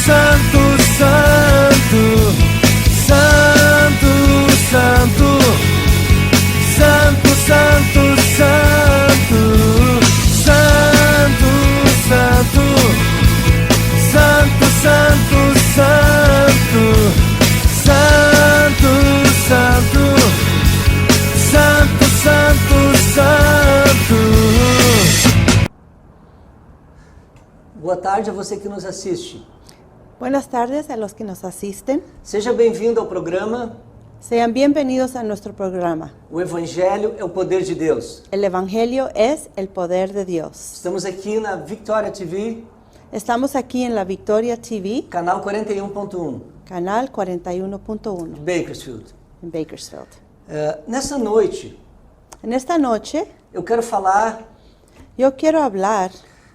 Santo, Santo, Santo, Santo, Santo, Santo, Santo, Santo, Santo, Santo, Santo, Santo, Santo, Santo, Santo, Santo, Santo. Boa tarde a você que nos assiste. Buenas tardes a los que nos asisten. Seja bem-vindo ao programa Sean bienvenidos a nuestro programa. O Evangelho é o Poder de Deus. El Evangelio es el poder de Dios. Estamos aqui na Victoria TV, Estamos aquí en la Victoria TV, canal 41.1, canal de 41.1 Bakersfield. en Bakersfield. Nessa noite, En esta noche eu quero falar yo quiero hablar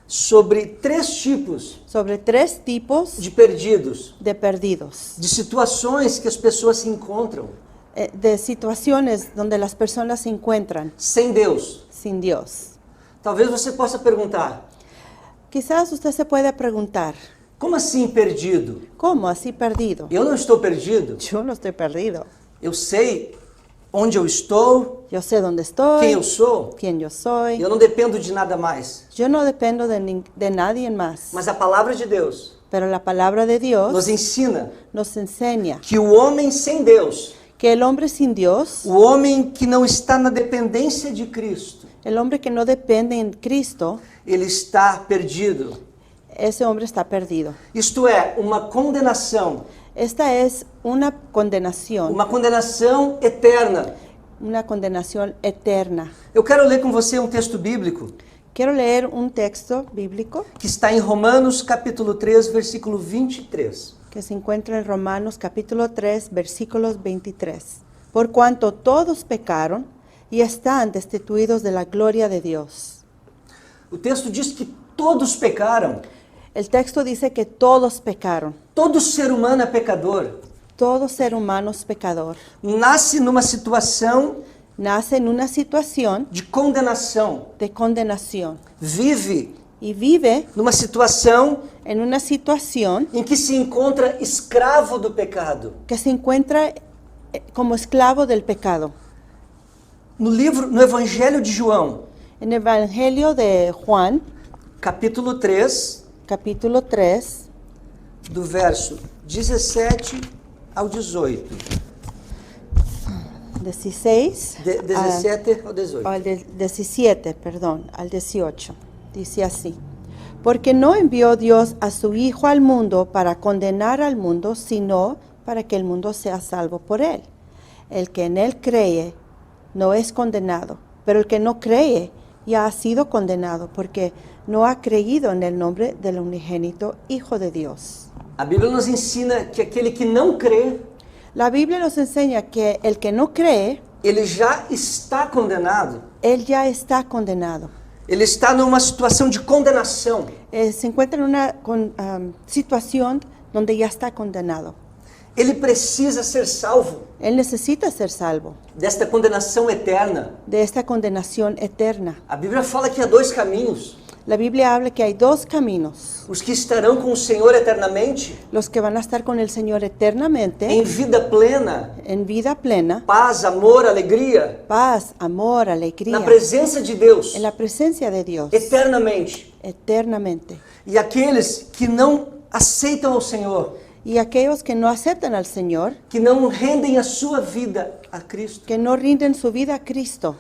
sobre 3 tipos sobre 3 tipos de perdidos, de perdidos, de situações que as pessoas se encontram de situaciones donde las personas se encuentran sem Deus. sin Dios. Talvez você possa perguntar, Quizás usted se puede preguntar, como assim perdido? ¿cómo así perdido? Eu não estou perdido. Yo no estoy perdido. Eu sei onde eu estou, Yo sé dónde estoy, quem eu sou. quién yo soy. Eu não dependo de nada mais. Yo no dependo de nadie más, Mas a palavra de Deus pero la palabra de Dios nos ensina nos enseña que o homem sem Deus, que el hombre sin Dios, o homem que não está na dependência de Cristo, el hombre que no depende en Cristo, ele está perdido. ese hombre está perdido. Isto é, uma condenação Esta es una condenación eterna. eterna. Eu quero ler com você um texto bíblico Quiero leer un texto bíblico que está em Romanos capítulo 3, versículo 23. que se encuentra en Romanos capítulo 3, versículos 23. Por cuanto todos pecaron y están destituidos de la gloria de Dios. O texto diz que todos pecaram. El texto dice que todos pecaron. Todo ser humano é pecador. Todo ser humano es pecador. Nasce numa situação Nace en una situación de condenação. de condenación Vive y vive numa situação en una situación em que se encontra escravo do pecado. que se encuentra como esclavo del pecado. No Evangelho de João, En el Evangelio de Juan, capítulo 3, capítulo 3, do verso 17 ao 18. 16 17 ao 18. al 17, perdón, al 18. Dice así: porque no envió Dios a su Hijo al mundo para condenar al mundo, sino para que el mundo sea salvo por él. El que en él cree no es condenado, pero el que no cree ya ha sido condenado, porque no ha creído en el nombre del unigénito Hijo de Dios. A Bíblia nos ensina que aquele que não crê, La Biblia nos enseña que el que no cree, ele já está condenado. él ya está condenado. Ele está numa situação de condenação. Se encuentra en una situación donde ya está condenado. Ele precisa ser salvo Él necesita ser salvo desta condenação eterna. de esta condenación eterna. A Bíblia fala que há 2 caminhos. La Biblia habla que hay 2 caminos. Os que estarão com o Senhor eternamente, Los que van a estar con el Señor eternamente, em vida plena, en vida plena, paz, amor, alegria, paz, amor, alegría, na presença de Deus, en la presencia de Dios, eternamente. eternamente. E aqueles que não aceitam ao Senhor, Y aquellos que no aceptan al Señor, que não rendem a sua vida a Cristo. que no rinden su vida a Cristo,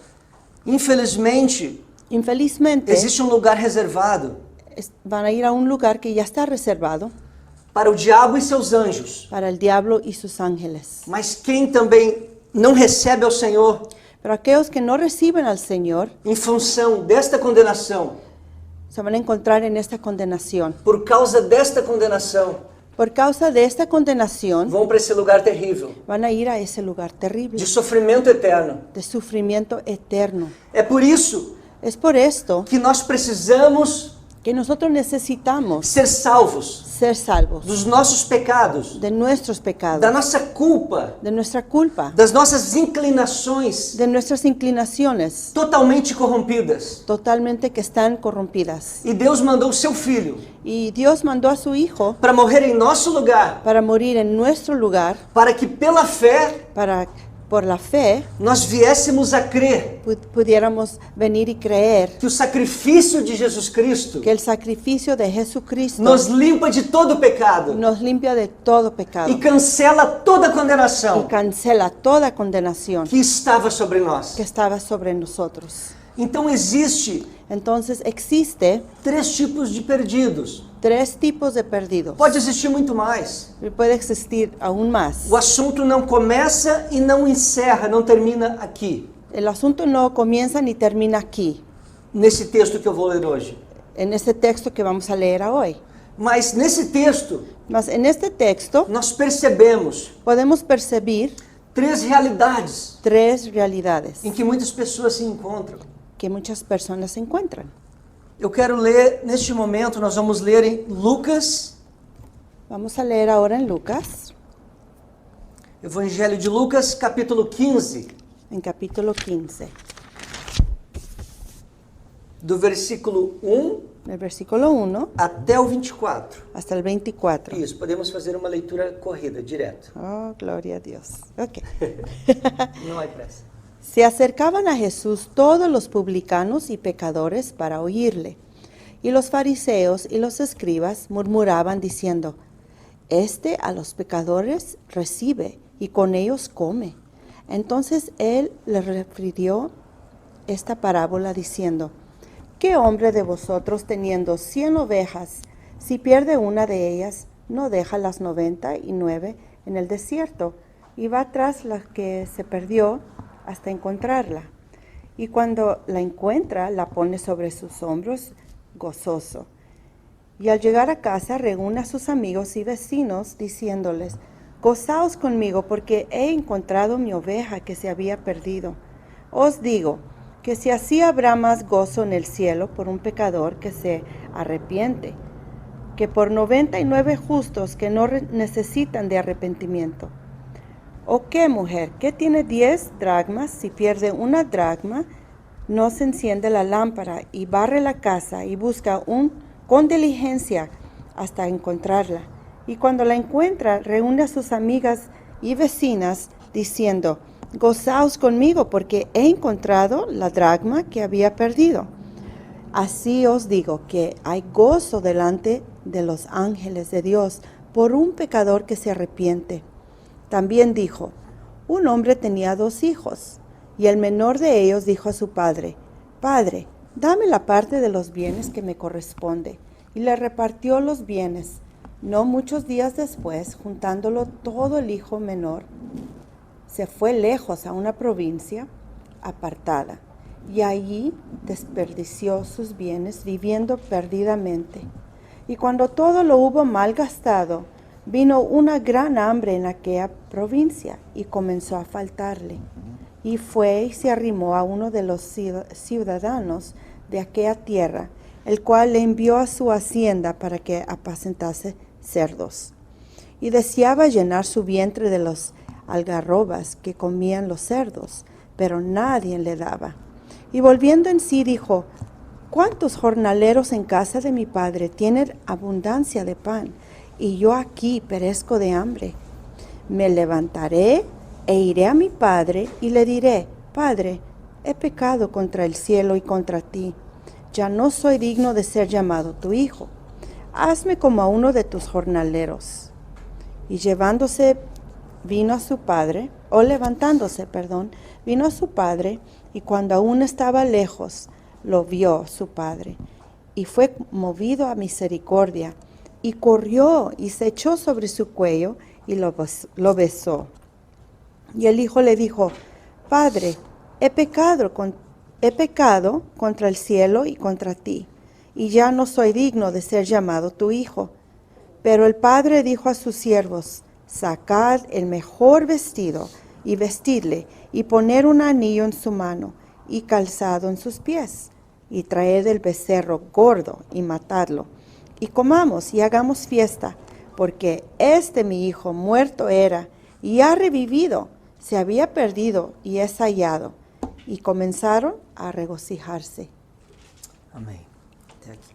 Infelizmente, infelizmente, existe um lugar reservado van a ir a un lugar que ya está reservado para o diabo e seus anjos. para el diablo y sus ángeles. Mas quem também não recebe ao Senhor, Pero aquellos que no reciben al Señor em função desta condenação, se van a encontrar en esta condenación. por causa desta condenação, Por causa de esta condenación, vão para esse lugar terrível, van a ir a ese lugar terrible, de sofrimento eterno. de sufrimiento eterno. É por isso Es por esto que nós precisamos que nosotros necesitamos ser salvos ser salvos dos nossos pecados, de nuestros pecados, da nossa culpa, de nuestra culpa, das nossas inclinações de nuestras inclinaciones totalmente corrompidas. totalmente que están corrompidas. E Deus mandou o seu Filho Y Dios mandó a su Hijo para morrer em nosso lugar, para morir en nuestro lugar, para que pela fé para por la fe nós viéssemos a crer pudiéramos venir y creer que o sacrifício de Jesus Cristo que el sacrificio de Jesucristo nos limpa de todo pecado nos limpia de todo pecado e cancela toda y condenação cancela toda condenación que estava sobre nós. que estaba sobre nosotros. Então existe Entonces existe 3 tipos de perdidos. 3 tipos de perdidos. Pode existir muito mais. Y puede existir aún más. O assunto não começa e não encerra, não termina aqui, El asunto no comienza ni termina aquí, nesse texto que eu vou ler hoje. en este texto que vamos a leer hoy. Mas nesse texto, Mas en este texto nós percebemos podemos percibir 3 realidades 3 realidades em que muitas pessoas se encontram. que muchas personas se encuentran. Eu quero ler, neste momento, nós vamos ler em Lucas, Vamos a leer ahora en Lucas, Evangelho de Lucas, capítulo 15, en capítulo 15, do versículo 1 del versículo 1 até o 24. hasta el 24. Isso, podemos fazer uma leitura corrida, direto. Oh, gloria a Dios. Ok. Não há pressa. Se acercaban a Jesús todos los publicanos y pecadores para oírle, y los fariseos y los escribas murmuraban diciendo, Este a los pecadores recibe y con ellos come. Entonces él les refirió esta parábola diciendo, ¿qué hombre de vosotros teniendo 100 ovejas, si pierde una de ellas, no deja las 99 en el desierto y va tras la que se perdió hasta encontrarla? Y cuando la encuentra, la pone sobre sus hombros gozoso. Y al llegar a casa, reúne a sus amigos y vecinos, diciéndoles, gozaos conmigo, porque he encontrado mi oveja que se había perdido. Os digo, que si así habrá más gozo en el cielo por un pecador que se arrepiente, que por 99 justos que no necesitan de arrepentimiento. ¿O qué mujer que tiene 10 dracmas, si pierde una dracma, no se enciende la lámpara y barre la casa y busca con diligencia hasta encontrarla? Y cuando la encuentra, reúne a sus amigas y vecinas, diciendo, gozaos conmigo, porque he encontrado la dracma que había perdido. Así os digo que hay gozo delante de los ángeles de Dios por un pecador que se arrepiente. También dijo, un hombre tenía 2 hijos, y el menor de ellos dijo a su padre, Padre, dame la parte de los bienes que me corresponde. Y le repartió los bienes. No muchos días después, juntándolo todo, el hijo menor se fue lejos a una provincia apartada, y allí desperdició sus bienes viviendo perdidamente. Y cuando todo lo hubo malgastado, vino una gran hambre en aquella provincia y comenzó a faltarle. Y fue y se arrimó a uno de los ciudadanos de aquella tierra, el cual le envió a su hacienda para que apacentase cerdos. Y deseaba llenar su vientre de los algarrobas que comían los cerdos, pero nadie le daba. Y volviendo en sí dijo, ¿cuántos jornaleros en casa de mi padre tienen abundancia de pan, y yo aquí perezco de hambre? Me levantaré e iré a mi padre y le diré, Padre, he pecado contra el cielo y contra ti. Ya no soy digno de ser llamado tu hijo. Hazme como a uno de tus jornaleros. Y levantándose, vino a su padre, y cuando aún estaba lejos, lo vio su padre, y fue movido a misericordia, y corrió y se echó sobre su cuello, y lo besó. Y el hijo le dijo, Padre, he pecado contra el cielo y contra ti, y ya no soy digno de ser llamado tu hijo. Pero el padre dijo a sus siervos, sacad el mejor vestido y vestidle, y poner un anillo en su mano y calzado en sus pies. y traed el becerro gordo y matadlo, y comamos y hagamos fiesta, porque mi hijo muerto era, y ha revivido, se había perdido y es hallado. Y comenzaron a regocijarse. Amém. Até aqui.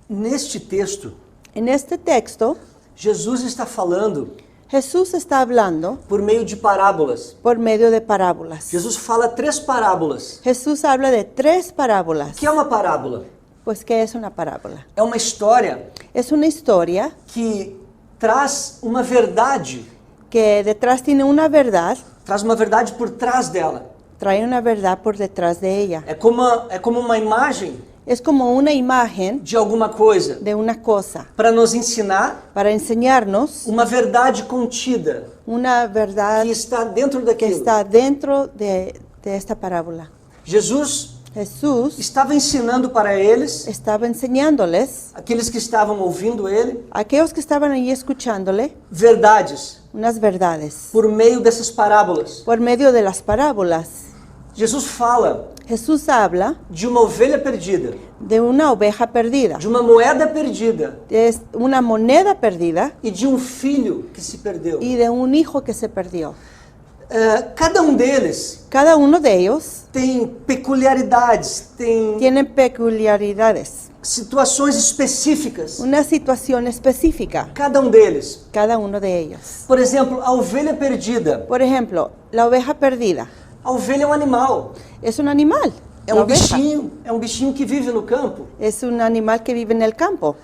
Neste texto, En este texto, Jesus está falando Jesús está hablando por meio de parábolas. por medio de parábolas. Jesus fala 3 parábolas. Jesús habla de 3 parábolas. O que é uma parábola? Pues, ¿qué es una parábola? É uma história Es una historia que traz uma verdade, que detrás tiene una verdad, traz uma verdade por trás dela. trae una verdad por detrás de ella. É como uma imagem Es como una imagen de alguma coisa de una cosa para nos ensinar para enseñarnos uma verdade contida una verdad que está dentro que daquilo. está dentro de esta parábola. Jesus Jesús estava ensinando para eles, estaba enseñándoles, aqueles que estavam ouvindo ele, a aquellos que estaban allí escuchándole, verdades unas verdades por meio dessas parábolas. por medio de las parábolas. Jesus fala Jesús habla de uma ovelha perdida, de una oveja perdida, de uma moeda perdida de una moneda perdida e de um filho que se perdeu. y de un hijo que se perdió. Cada um deles Cada uno de ellos tem peculiaridades, tem tiene peculiaridades, situações específicas. una situación específica, Cada um deles. cada uno de ellos. Por exemplo, a ovelha perdida. Por ejemplo, la oveja perdida A ovelha é um animal. es un animal. É la um oveja bichinho, é um bichinho que vive no campo. es un animal que vive en el campo,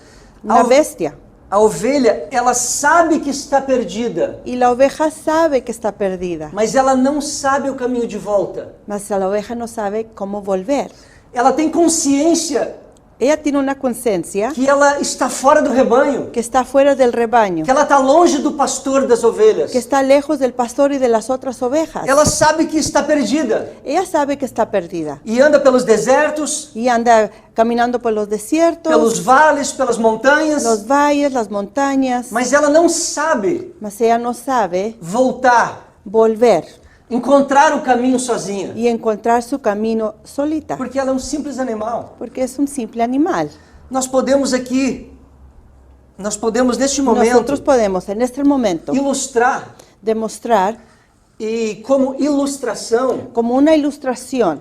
una Au- bestia. A ovelha, ela sabe que está perdida, Y la oveja sabe que está perdida, mas ela não sabe o caminho de volta. mas la oveja no sabe cómo volver. Ela tem consciência Ella tiene una conciencia que ela está fora do rebanho, que está fuera del rebaño, que ela está longe do pastor das ovelhas. que está lejos del pastor y de las otras ovejas. Ela sabe que está perdida Ella sabe que está perdida e anda pelos desertos, y anda caminando por los desiertos, pelos vales, pelas montanhas, los valles, las montañas, mas ela não sabe mas ella no sabe voltar, volver encontrar o caminho sozinha, y encontrar su camino solita, porque ela é um simples animal. porque es un simple animal. Nós podemos neste Nosotros momento podemos en este momento ilustrar demostrar e como ilustração como una ilustración,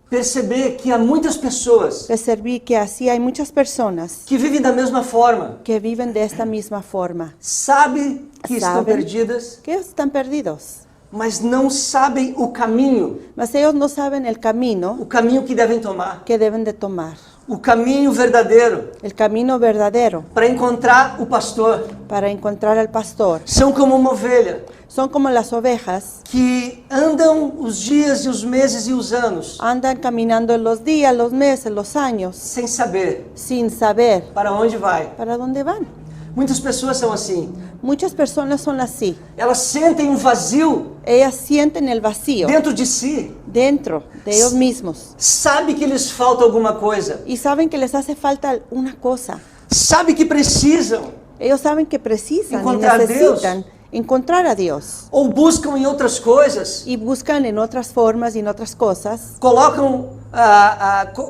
perceber que há muitas pessoas percibir que así hay muchas personas que vivem da mesma forma, que viven de esta misma forma, sabem que estão Sabem. perdidas, que ellos están perdidos, mas não sabem o caminho mas ellos no saben el camino que devem tomar, que deben de tomar, o caminho verdadeiro el camino verdadero para encontrar o pastor. para encontrar al pastor. São como uma ovelha Son como las ovejas, que andam os dias e os meses e os anos andan caminando los días, los meses, los años, sem saber sin saber para onde vai. para dónde van. Muitas pessoas são assim. Muchas personas son así. Elas sentem um vazio Ellas sienten el vacío dentro de si. dentro de ellos mismos Sabe que lhes falta alguma coisa. y saben que les hace falta una cosa. Sabe que precisam Ellos saben que precisan y Encontrar a necesitan encontrar a Dios ou buscam em outras coisas. y buscan en otras formas y en otras cosas, Colocam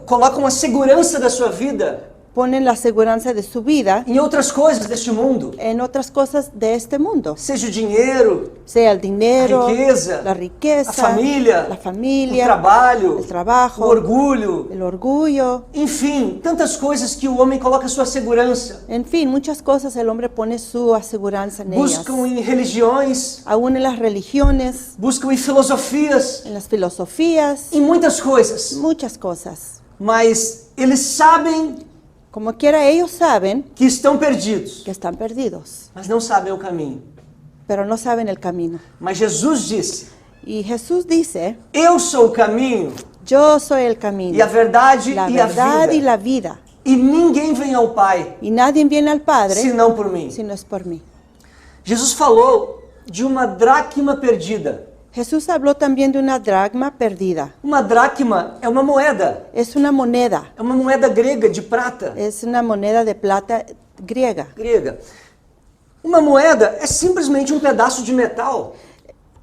colocam a segurança da sua vida ponen la seguridad de su vida em outras coisas deste mundo. en otras cosas de este mundo, Seja o dinheiro, sea el dinero, a riqueza, la riqueza, a família, la familia, o trabalho, el trabajo, o orgulho. el orgullo, Enfim, tantas coisas que o homem coloca sua segurança. en fin, muchas cosas el hombre pone su aseguranza en ellas, Buscam em religiões, aún en las religiones, buscam em filosofias, en las filosofías, em muitas coisas. muchas cosas. Mas eles sabem Como quiera, ellos saben que estão perdidos, que están perdidos, mas não sabem o caminho. pero no saben el camino. Mas Jesus disse: Y Jesús dice, Eu sou o caminho yo soy el e camino, a verdade la e a verdad y vida. la vida. E ninguém vem ao Pai Y nadie viene al Padre senão por mim. si no es por mí. Jesus falou de uma dracma perdida. Jesús habló también de una dracma perdida. Uma dracma é uma moeda. Es una moneda, É uma moeda grega de prata. es una moneda de plata griega. Grega. Uma moeda é simplesmente um pedaço de metal.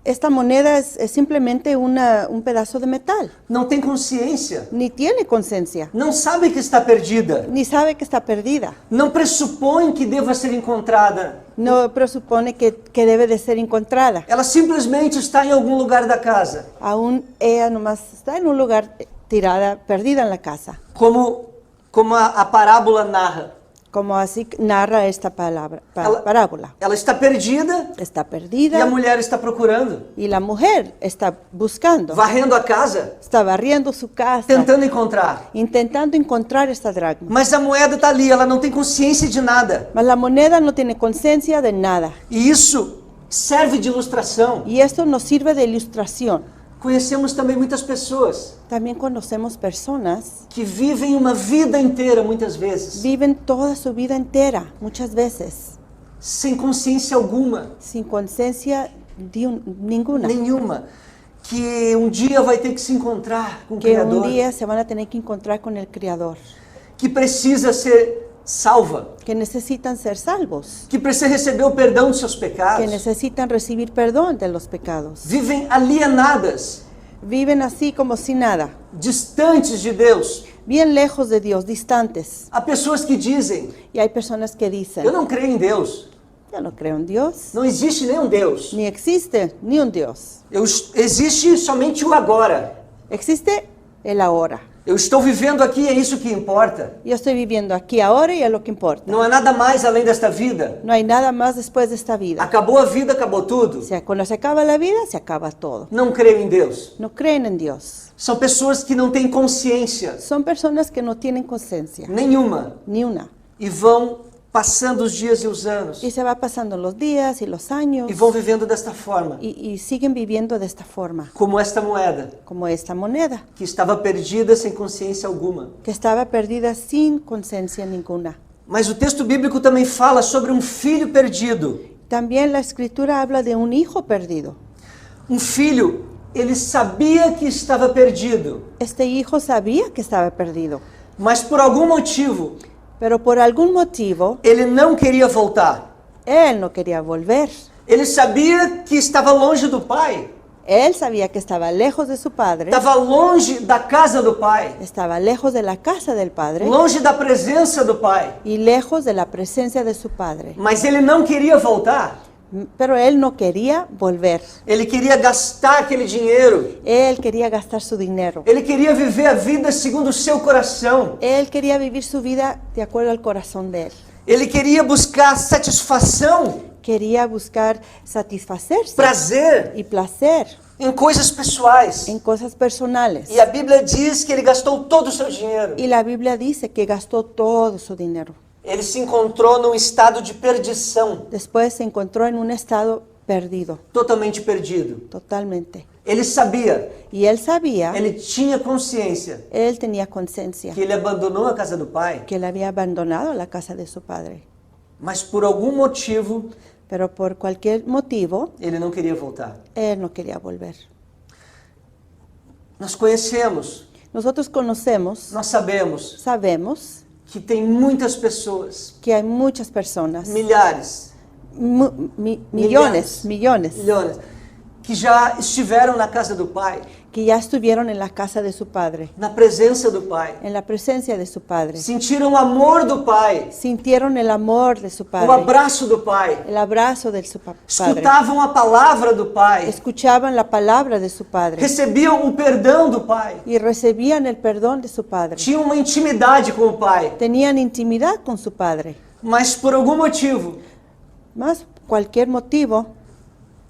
esta moneda es simplemente un pedazo de metal. Não tem consciência, Ni tiene conciencia, não sabe que está perdida, ni sabe que está perdida. não pressupõe que deva ser encontrada. No presupone que debe de ser encontrada. Ela simplesmente está em algum lugar da casa, Aún ella nomás está en un lugar tirada, perdida en la casa. como a parábola narra. Como así narra esta parábola. Ela está perdida Está e a perdida mulher está procurando, y la mujer está buscando. varrendo a casa, Está barriendo su casa, tentando encontrar. intentando encontrar esta dracma. Mas a moeda está ali, ela não tem consciência de nada. Mas la moneda no tiene conciencia de nada. E isso serve de ilustração. Y esto nos sirve de ilustración. Conhecemos também muitas pessoas También conocemos personas que vivem uma vida inteira, muitas vezes, viven toda su vida entera, muchas veces, sem consciência alguma, sin conciencia ninguna. nenhuma, que um dia vai ter que se encontrar com o Que un Criador, día se van a tener que encontrar con el Creador, que precisa ser salva, que necesitan ser salvos, que precisa receber o perdão dos seus que pecados. necesitan recibir perdón de los pecados. Vivem alienadas, Viven así como si nada, distantes de Deus. bien lejos de Dios, distantes. Há pessoas que dizem: Y hay personas que dicen, eu não creio em Deus, yo no creo en Dios, não existe nenhum Deus, ni existe ni un Dios. existe somente o agora. Existe el ahora. Eu estou vivendo aqui, é isso que importa. Yo estoy viviendo aquí ahora y es lo que importa. Não há nada mais além desta vida. No hay nada más después de esta vida. Acabou a vida, acabou tudo. Cuando se acaba la vida, se acaba todo. Não creio em Deus. No creen en Dios. São pessoas que não têm consciência Son personas que no tienen conciencia, nenhuma ni una. e vão passando os dias e os anos Y se va pasando los días y los años e vão vivendo desta forma, y siguen viviendo de esta forma, como esta moeda como esta moneda, que estava perdida sem consciência alguma. que estaba perdida sin conciencia ninguna. Mas o texto bíblico também fala sobre um filho perdido. También la escritura habla de un hijo perdido. Um filho, ele sabia que estava perdido, Este hijo sabía que estaba perdido, mas por algum motivo pero por algún motivo ele não queria voltar. él no quería volver. Ele sabia que estava longe do pai, Él sabía que estaba lejos de su padre, estava longe da casa do pai, estaba lejos de la casa del padre longe da presença do pai, y lejos de la presencia de su padre. mas ele não queria voltar. Pero él no quería volver. Ele queria gastar aquele dinheiro. Él quería gastar su dinero. Ele queria viver a vida segundo o seu coração. Él quería vivir su vida de acuerdo al corazón de él. Ele queria buscar satisfação, Quería buscar satisfacerse prazer y placer em coisas pessoais. en cosas personales. E a Bíblia diz que ele gastou todo o seu dinheiro. Y la Biblia dice que gastó todo su dinero. Ele se encontrou num estado de perdição, Después se encontró en un estado perdido, totalmente perdido. totalmente. Ele sabia, Y él sabía, ele tinha consciência él tenía conciencia que ele abandonou a casa do pai, que él había abandonado la casa de su padre. mas por algum motivo Pero por cualquier motivo, ele não queria voltar. él no quería volver. Nós conhecemos, Nosotros conocemos, nós sabemos sabemos que tem muitas pessoas, que hay muchas personas, milhares, millones, milhares, que já estiveram na casa do pai, que ya estuvieron en la casa de su padre, na presença do pai, en la presencia de su padre. sentiram o amor do pai, Sintieron el amor de su o padre, abraço do pai, el abrazo de su padre. escutavam a palavra do pai, Escuchaban la palabra de su padre recebiam o perdão do pai, y recibían el perdón de su padre. tinham uma intimidade com o pai, Tenían intimidad con su padre. mas por algum motivo, Más cualquier motivo,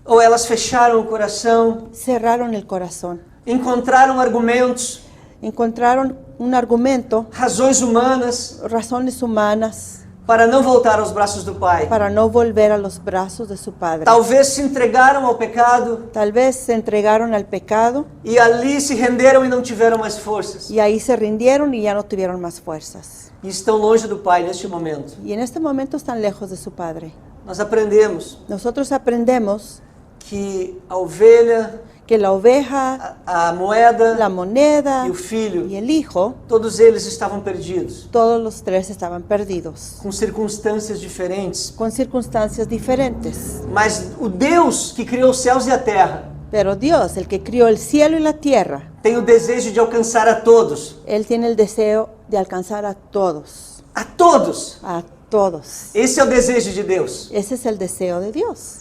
ou elas fecharam o coração, cerraron el corazón. encontraram argumentos, Encontraron un argumento, razões humanas razones humanas, para não voltar aos braços do pai. para no volver a los brazos de su padre. Talvez se entregaram ao pecado Tal vez se entregaron al pecado e ali se renderam e não tiveram mais forças. y ahí se rindieron y ya no tuvieron más fuerzas. E estão longe do pai neste momento. Y en este momento están lejos de su padre. Nós aprendemos Nosotros aprendemos que a ovelha, que la oveja, a moeda la moneda e o filho, y el hijo, todos eles estavam perdidos, todos los tres estaban perdidos, com circunstâncias diferentes. con circunstancias diferentes. Mas o Deus que criou os céus e a terra Pero Dios, el que crió el cielo y la tierra, tem o desejo de alcançar a todos. Él tiene el deseo de alcanzar a todos, A todos! a todos. Esse é o desejo de Deus. Ese es el deseo de Dios.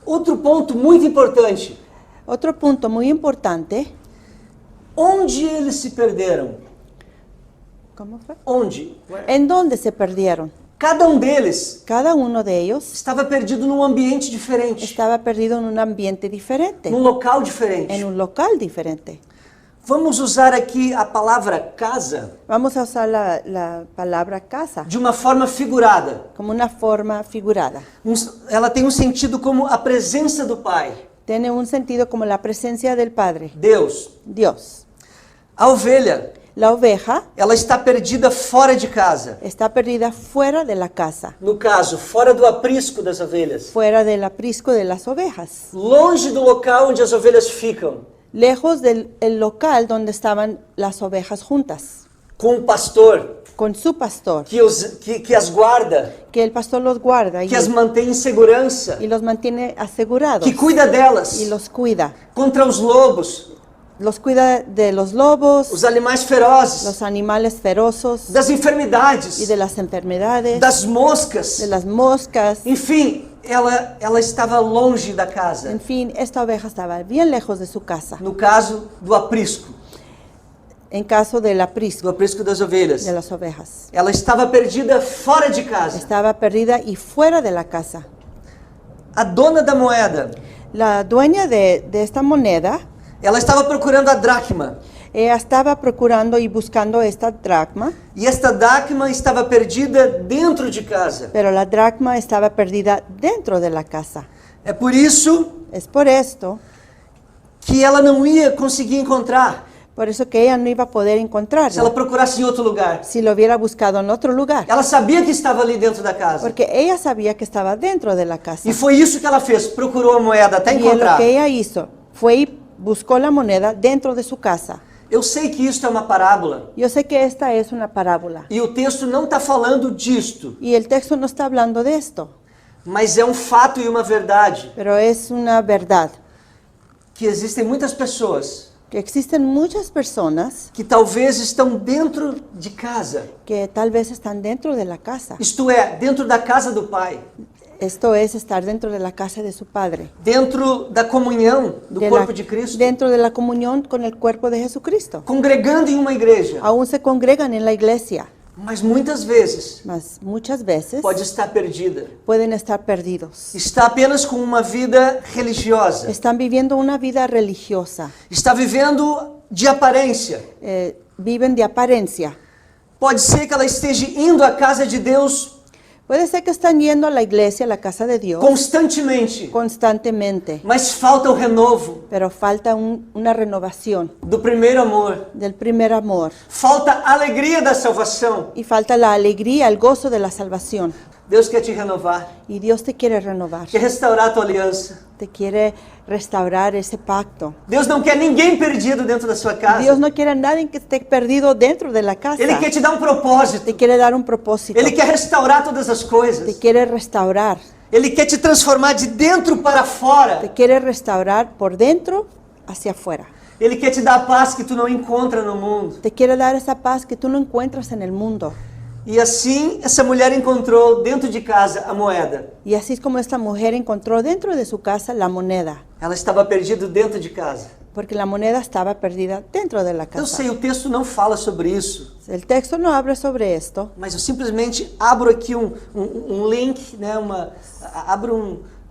Outro ponto muito importante. Otro punto muy importante, Onde eles se perderam? ¿cómo fue? Onde? ¿En dónde se perdieron? Cada um deles Cada uno de ellos estava perdido num ambiente diferente, estaba perdido en un ambiente diferente, num local diferente. en un local diferente. Vamos usar aqui a palavra casa Vamos a usar la palabra casa de uma forma figurada. como una forma figurada. Ela tem um sentido como a presença do Pai, Tiene un sentido como la presencia del Padre, Deus. Dios. A ovelha, La oveja ela está perdida fora de casa. está perdida fuera de la casa, No caso, fora do aprisco das ovelhas. fuera del aprisco de las ovejas, Longe do local onde as ovelhas ficam, lejos del el local donde estaban las ovejas juntas, com o pastor con su pastor, que as guarda, que el pastor los guarda que as mantém em segurança, y los mantiene asegurados que cuida delas y los cuida. contra os lobos, Los cuida de los lobos, os animais ferozes, los animales feroces das y enfermidades, de las enfermedades, das moscas. de las moscas. Enfim, ela estava longe da casa. En fin, esta oveja estaba bien lejos de su casa. No caso do aprisco, En caso del do aprisco aprisco das ovelhas. de las ovejas, Ela estava perdida fora de casa. estaba perdida y fuera de la casa. A dona da moeda, La dueña de esta moneda, ela estava procurando a dracma. ella estaba procurando y buscando esta dracma, E esta dracma estava perdida dentro de casa. pero la dracma estaba perdida dentro de la casa. É por isso Es por esto, que ela não ia conseguir encontrar por eso que ella no iba a poder se ela encontrarlo procurasse em outro lugar. si lo hubiera buscado en otro lugar, Ela sabia que estava ali dentro da casa. porque ella sabía que estaba dentro de la casa. E foi isso que ela fez. Procurou a moeda até Y lo encontrar. que ella hizo fue y buscó la moneda dentro de su casa. Eu sei que isso é uma parábola. Yo sé que esta es una parábola E o texto não está falando disto. y el texto no está hablando de esto, Mas é um fato e uma verdade. pero es una verdad Que existem muitas pessoas que existen muchas personas que talvez estão dentro de casa. que tal vez están dentro de la casa. Isto é, dentro da casa do Pai. Esto es estar dentro de la casa de su Padre, Dentro da comunhão do corpo de Cristo. dentro de la comunión con el cuerpo de Jesucristo. Congregando em uma igreja. Aún se congregan en la iglesia, Mas muitas vezes mas muchas veces pode estar perdida. pueden estar perdidos. Está apenas com uma vida religiosa. Están viviendo una vida religiosa, Está vivendo de aparência. viven de apariencia. Pode ser que ela esteja indo à casa de Deus Puede ser que están yendo a la iglesia, a la casa de Dios, constantemente, constantemente, mas falta o renovo pero falta una renovación do primeiro amor. del primer amor Falta a alegria da salvação. y falta la alegría, el gozo de la salvación. Deus quer te renovar, Y Dios te quiere renovar, quer restaurar a tua aliança. te quiere restaurar ese pacto. Deus não quer ninguém perdido dentro da sua casa. Dios no quiere a nadie que esté perdido dentro de la casa. Ele quer te dar um propósito. Te quiere dar un propósito. Ele quer restaurar todas as Te coisas. quiere restaurar. Ele quer te transformar de dentro para fora. Te quiere restaurar por dentro hacia afuera. Ele quer te dar a paz que tu não encontra no mundo. Te quiere dar esa paz que tú no encuentras en el mundo. E assim essa mulher encontrou dentro de casa a moeda. Y así es como esta mujer encontró dentro de su casa la moneda. Ela estava perdida dentro de casa. Porque la moneda estaba perdida dentro de la Eu casa. sei, o texto não fala sobre isso, El texto no habla sobre esto, mas eu simplesmente abro aqui um link, né?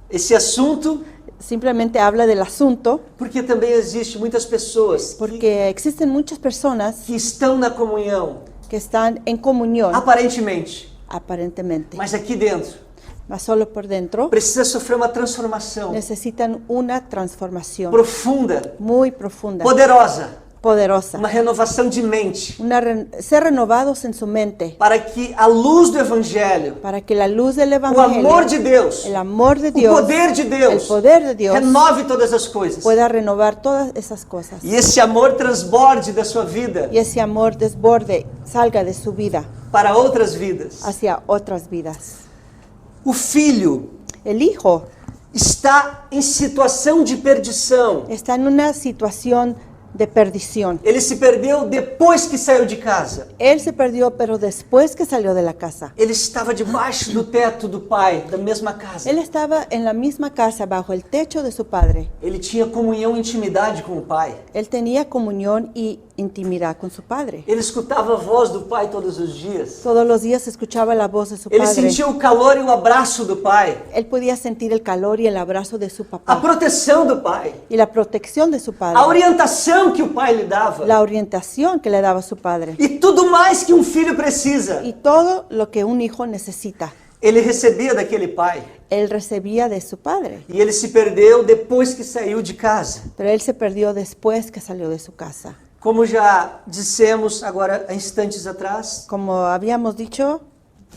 Esse assunto, simplemente habla del asunto, porque também existe muitas pessoas porque existen muchas personas que estão na comunhão, que están en comunión, aparentemente, aparentemente, mas aqui dentro mas solo por dentro precisa sofrer uma transformação necesitan una transformación profunda, muy profunda, poderosa, poderosa. uma renovação de mente, Ser renovados en su mente para que a luz do Evangelho, para que la luz del o Evangelio, amor de Deus, el amor de o Dios, poder de el Deus, poder de Dios renove todas as coisas. pueda renovar todas esas cosas. E esse amor transborde da sua vida Y ese amor desborde, salga de su vida para outras vidas. hacia otras vidas. O filho El hijo está em situação de perdição. está en una situación de perdición. Ele se perdeu depois que saiu de casa. Él se perdió, pero después que salió de la casa. Ele estava debaixo do teto do pai, da mesma casa. Él estaba en la misma casa, bajo el techo de su padre. Ele tinha comunhão e intimidade com o pai. Él tenía comunión y intimidad con su padre. Ele escutava a voz do pai todos os dias. Todos los días escuchaba la voz de su Ele padre. sentia o calor e o abraço do pai. Él podía sentir el calor y el abrazo de su A papá proteção do pai. y la protección de su A padre, orientação que o pai lhe dava. la orientación que le daba su padre E tudo mais que um filho precisa. y todo lo que un hijo necesita. Ele recebia daquele pai. Él recibía de su padre, E ele se perdeu depois que saiu de casa. pero él se perdió después que salió de su casa. Como já dissemos agora há instantes atrás, Como habíamos dicho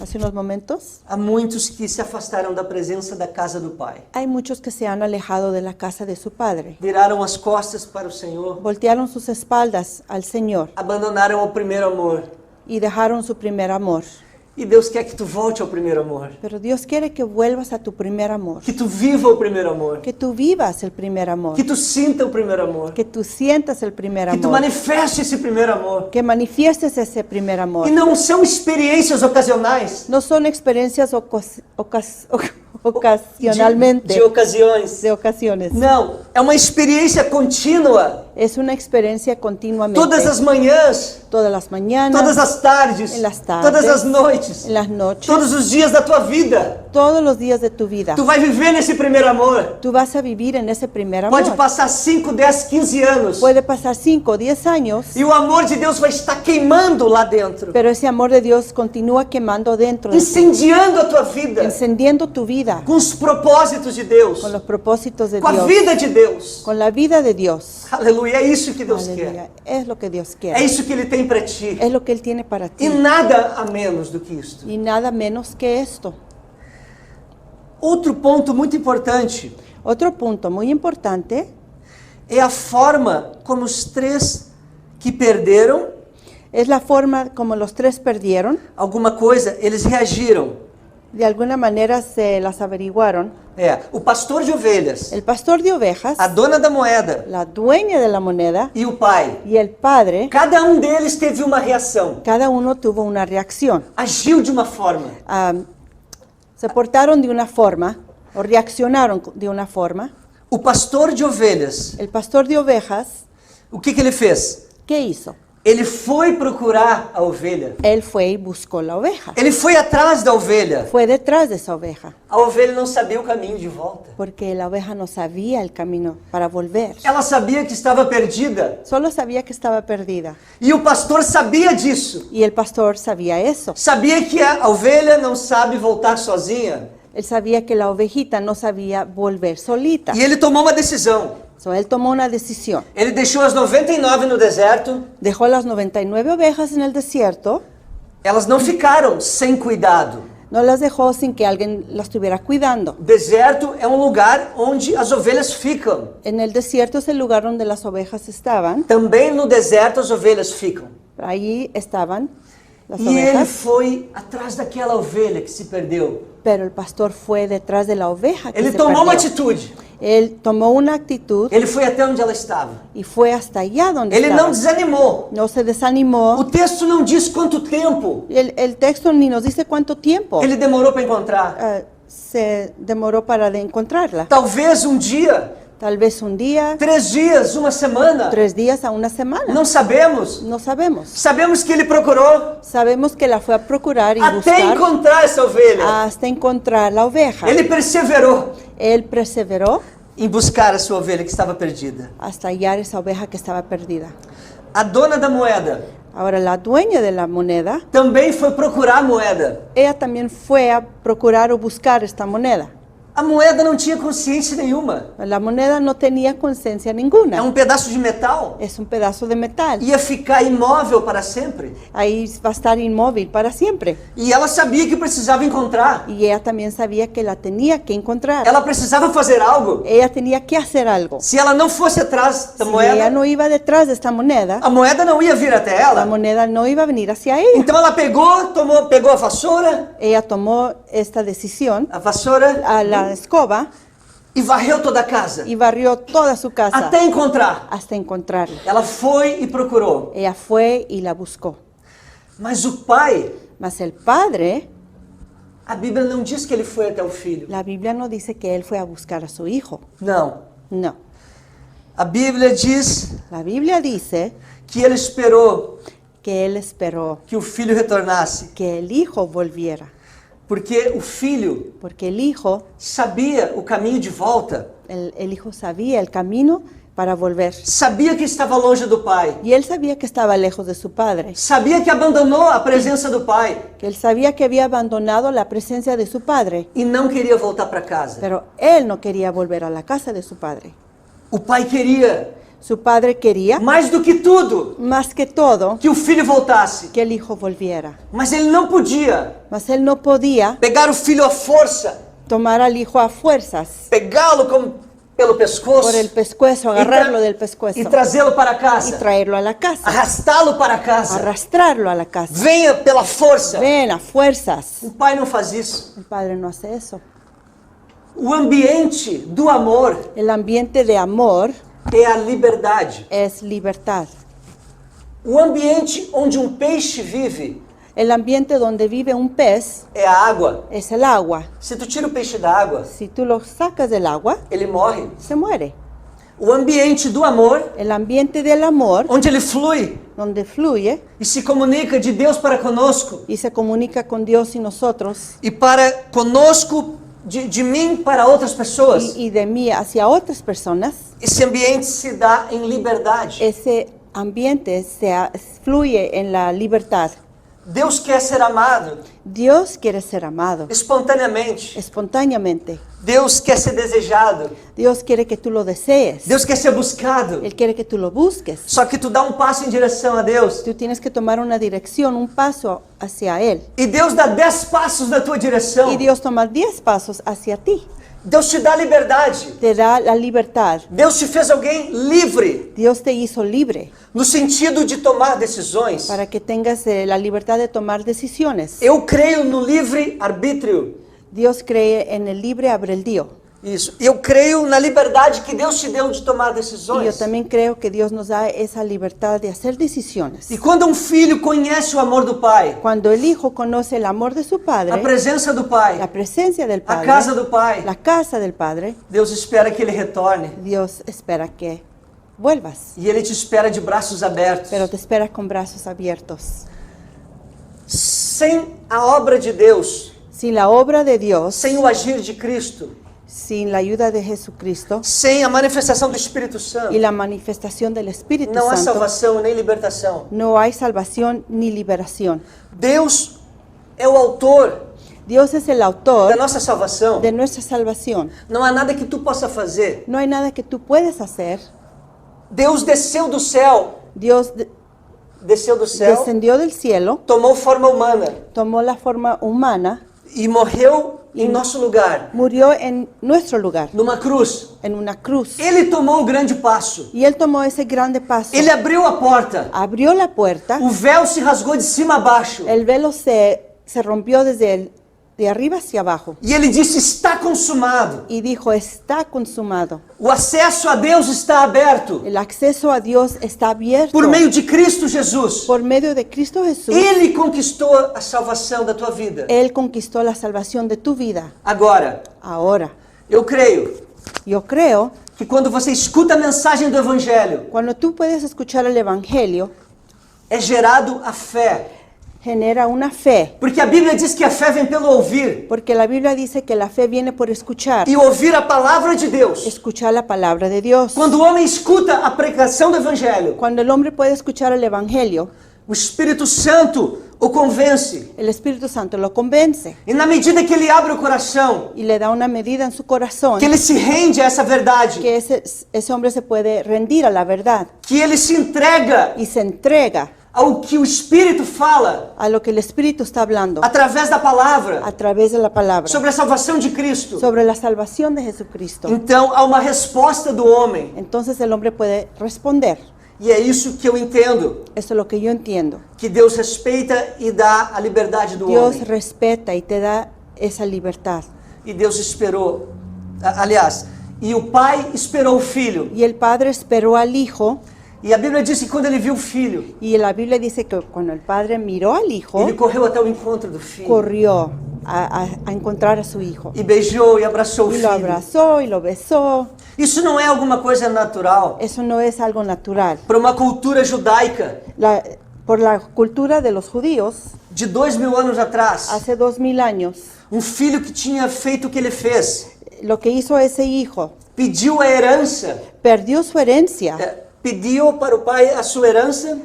hace unos momentos, há muitos que se afastaram da presença da casa do pai. hay muchos que se han alejado de la casa de su padre, Viraram as costas para o Senhor, voltearon sus espaldas al Señor abandonaram o primeiro amor. y dejaron su primer amor. E Deus quer que tu volte ao primeiro amor, Pero Dios quiere que vuelvas a tu primer amor, que tu viva o primeiro amor, que tú vivas el primer amor, que tu sinta o primeiro amor, que tú sientas el primer que tu amor, manifeste esse primeiro amor. que manifiestes ese primer amor. E não são experiências ocasionais, No son experiencias ocasionalmente, de ocasiões. de ocasiones. Não, é uma experiência contínua. Es una experiencia continuamente. Todas as manhãs, Todas las mañanas, todas as tardes, En las tardes, todas as noites, en las noches, todos os dias da tua vida. todos los días de tu vida. Tu vai viver nesse primeiro amor. Tú vas a vivir en ese primer amor. Pode passar 5, 10, 15 anos. Puede pasar 5 o 10 años, E o amor de Deus vai estar queimando lá dentro, pero ese amor de Dios continúa quemando dentro de ti, incendiando a tua vida encendiendo tu vida com os propósitos de Deus, con los propósitos de com a Dios, vida de Deus. con la vida de Dios. Aleluia, é isso que Deus Aleluya. quer. Es lo que Dios É quiere. isso que Ele tem para ti. Es lo que Él tiene para E ti. nada a menos do que isto. Y nada menos que esto. Outro ponto muito importante Otro punto muy importante é a forma como os três que perderam es la forma como los tres perdieron. alguma coisa, eles reagiram. De alguna manera se las averiguaron. O pastor de ovelhas, El pastor de ovejas, a dona da moeda la dueña de la moneda e o pai, y el padre, cada um deles teve uma reação, cada uno tuvo una reacción. agiu de uma forma. Se portaron de una forma o reaccionaron de una forma. O pastor de ovelhas, El pastor de ovejas, o que ele fez? ¿qué hizo? Ele foi procurar a ovelha. Él fue y buscó la oveja. Ele foi atrás da ovelha. Fue detrás de esa oveja, A ovelha não sabia o caminho de volta. porque la oveja no sabía el camino para volver. Ela sabia que estava perdida. Solo sabía que estaba perdida. E o pastor sabia disso. Y el pastor sabía eso. Sabia que a ovelha não sabe voltar sozinha. Él sabía que la ovejita no sabía volver solita. E ele tomou uma decisão. So, él tomó una decisión. Ele deixou as 99 no deserto. Dejó las 99 ovejas en el desierto. Elas não ficaram sem cuidado. No las dejó sin que alguien las estuviera cuidando. Deserto é um lugar onde as ovelhas ficam. En el desierto es el lugar donde las ovejas estaban. Também no deserto as ovelhas ficam. Ahí estaban las E ele ovejas. foi atrás daquela ovelha que se perdeu. Pero el pastor fue detrás de la oveja que Ele se tomou uma perdió. atitude. Él tomó una actitud Ele foi até onde ela estava. y fue hasta allá donde Ele estaba. não desanimou. No se desanimó. O texto não diz quanto tempo El texto ni nos dice cuánto tiempo ele demorou para encontrar. se demoró para de encontrarla. Talvez um dia, Tal vez un día, 3 dias, uma semana. 3 días a una semana. Não sabemos. No sabemos. Sabemos que ele procurou Sabemos que la fue a procurar y até buscar encontrar essa ovelha. hasta encontrar la oveja. Ele perseverou Él perseveró em buscar a sua ovelha que estava perdida. hasta hallar esa oveja que estaba perdida. A dona da moeda Ahora, la dueña de la moneda, também foi procurar a moeda. ella también fue a procurar o buscar esta moneda. A moeda não tinha consciência nenhuma. La moneda no tenía conciencia É ninguna. um pedaço de metal. Es un pedazo de metal. Ia ficar imóvel para sempre. Ahí va a estar inmóvil para siempre. E ela sabia que precisava encontrar. Y ella también sabía que la tenía que encontrar. Ela precisava fazer algo. Ella tenía que hacer algo. Se ela não fosse atrás da Si ella moeda, no iba detrás de esta moneda, a moeda não ia vir até la ela. moneda no iba a venir hacia ella. Então ela pegou a vassoura, Ella tomó esta decisión, a vassoura a la escoba, e varreu toda a casa y barrió toda su casa até encontrar. hasta encontrarla. Ela foi e procurou. Ella fue y la buscó. Mas o pai, Mas el padre, a Bíblia não diz que ele foi até o filho. la Biblia no dice que él fue a buscar a su hijo. Não. No. A Bíblia diz La Biblia dice que ele esperou que él esperó que o filho retornasse, que el hijo volviera, porque o filho porque el hijo, sabia o caminho de volta, el hijo sabía el camino para volver. sabia que estava longe do pai, Y él sabía que estaba lejos de su padre, sabia que abandonou a presença do pai que él sabía que había abandonado la presencia de su padre, e não queria voltar para casa. pero él no quería volver a la casa de su padre. O pai queria, Su padre quería, mais do que tudo, más que todo, que o filho voltasse, que el hijo volviera. mas ele não podia Mas él no podía pegar o filho à força, tomar al hijo a fuerzas pegá-lo pelo pescoço por el pescuezo, agarrarlo del e pescuezo trazê-lo para y casa, traerlo a la casa, arrastá-lo para casa. arrastrarlo a la casa. Venha pela força. Ven a fuerzas. O pai não faz isso. El padre no hace eso. O ambiente do amor El ambiente de amor é a liberdade. es libertad. O ambiente onde um peixe vive El ambiente donde vive un pez é a água. es el agua. Se tu tira o peixe da água, Si tú lo sacas del agua, ele morre. se muere. O ambiente do amor, El ambiente del amor, onde ele flui donde fluye e se comunica de Deus para conosco y se comunica con Dios y nosotros, e para conosco, de mim para outras pessoas. y de mí hacia otras personas, Esse ambiente se dá em liberdade. ese ambiente fluye en la libertad. Deus quer ser amado Dios quiere ser amado espontaneamente. espontáneamente. Deus quer ser desejado. Dios quiere que tú lo desees. Deus quer ser buscado. Él quiere que tú lo busques. Só que tu dá um passo em direção a Deus Tú tienes que tomar una dirección, un paso hacia Él. e Deus dá 10 passos na tua direção. Y Dios toma 10 pasos hacia ti. Deus te dá liberdade. Te da la libertad. Deus te fez alguém livre Dios te hizo libre no sentido de tomar decisões. para que tengas la libertad de tomar decisiones. Eu creio no livre arbítrio. Dios cree en el libre albedrío. Isso. Eu creio na liberdade que Deus te deu de tomar Y yo decisões. también creo que Dios nos da esa libertad de hacer decisiones. E quando um filho conhece o amor do pai, Cuando el hijo conoce el amor de su a padre, presença do pai, la presencia del a padre, casa do pai, la casa del padre, Deus espera que ele retorne. Dios espera que vuelvas, E ele te espera de braços abertos. pero te espera con brazos abiertos. Sem a obra de Deus, Sin la obra de Dios, sem o agir de Cristo, sin la ayuda de Jesucristo sem a manifestação do Espírito y Santo, la manifestación del Espíritu não há Santo, salvação nem libertação. no hay salvación ni liberación. Deus é o autor Dios es el da autor nossa salvação. de nuestra salvación. Não há nada que tu possa fazer. No hay nada que tú puedes hacer. Deus desceu do céu, Dios desceu do céu, descendió del cielo, tomou forma humana tomó la forma humana, e morreu em nosso lugar, murió en nuestro lugar, numa cruz. en una cruz. Ele tomou o grande passo. Y Él tomó ese grande paso, Ele abriu a porta. abrió la puerta, O véu se rasgou de cima a baixo. el velo se rompió de arriba hacia abajo E ele disse: está consumado. y dijo, está consumado. O acesso a Deus está aberto El acceso a Dios está abierto por meio de Cristo Jesus. por medio de Cristo Jesús. Ele conquistou a salvação da tua vida. Él conquistó la salvación de tu vida. Agora, Ahora, eu creio yo creo, que quando você escuta a mensagem do Evangelho, cuando tú puedes escuchar el Evangelio, é gerado a fé. genera una fe. Porque a Bíblia diz que a fé vem pelo ouvir. Porque la Biblia dice que la fe viene por escuchar. E ouvir a palavra de Deus. Escuchar la palabra de Dios. Quando o homem escuta a pregação do Evangelho, Cuando el hombre puede escuchar el Evangelio, O Espírito Santo o convence. El Espíritu Santo lo convence E na medida que ele abre o coração, y le da una medida en su corazón que ele se rende a essa verdade, que ese hombre se puede rendir a la verdad que ele se entrega y se entrega ao que o Espírito fala a lo que el Espíritu está hablando através da palavra a través de la palabra sobre a salvação de Cristo. sobre la salvación de Jesucristo. Então há uma resposta do homem. Entonces el hombre puede responder. E é isso que eu entendo, Eso es lo que yo entiendo. que Deus respeita e dá a liberdade do Dios homem. respeta y te da esa libertad. E Deus esperou, aliás, e o pai esperou o filho. Y el padre esperó al hijo, E a Bíblia diz que quando ele viu o filho, y la Biblia dice que cuando el padre miró al hijo, ele correu até o encontro do filho. corrió a encontrar a su hijo. E beijou e abraçou o Y filho. lo abrazó y lo besó. Isso não é alguma coisa natural Eso no es algo natural. para uma cultura judaica Por la cultura de los judíos, de 2000 anos atrás. hace 2000 años, Um filho que tinha feito o que ele fez, lo que hizo ese hijo, pediu a herança, perdió su herencia pediu para o pai a sua herança,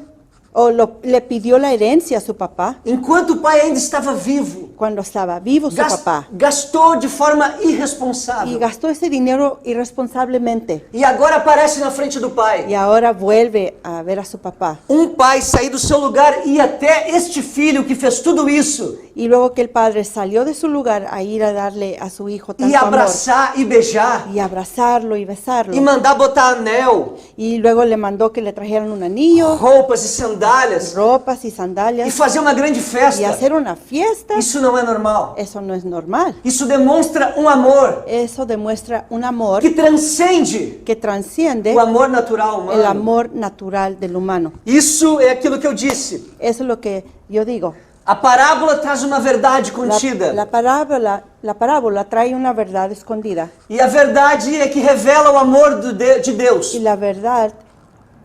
o le pidió la herencia a su papá enquanto o pai ainda estava vivo. cuando estaba vivo su papá. Gastou de forma Y irresponsável. gastó ese dinero irresponsablemente. E agora aparece na frente do Y pai. ahora vuelve a ver a su papá. Um pai sair do seu lugar e ir até este filho que fez tudo isso. Y luego que el padre salió de su lugar a ir a darle a su hijo E tanto amor. abraçar e beijar. Y abrazarlo y besarlo. E mandar botar anel, Y luego le mandó que le trajeran un anillo, roupas e sandálias. ropas y E sandalias. fazer uma grande Y festa. hacer una fiesta. Isso não é normal. Eso no es normal. Isso demonstra um amor Eso demuestra un amor que transcende que transciende o amor natural el humano. amor natural del humano. Isso é aquilo que eu disse. Eso es lo que yo digo. A parábola traz uma verdade La, contida. la parábola trae una verdad escondida. E a verdade é que revela o amor de Deus. Y la verdad,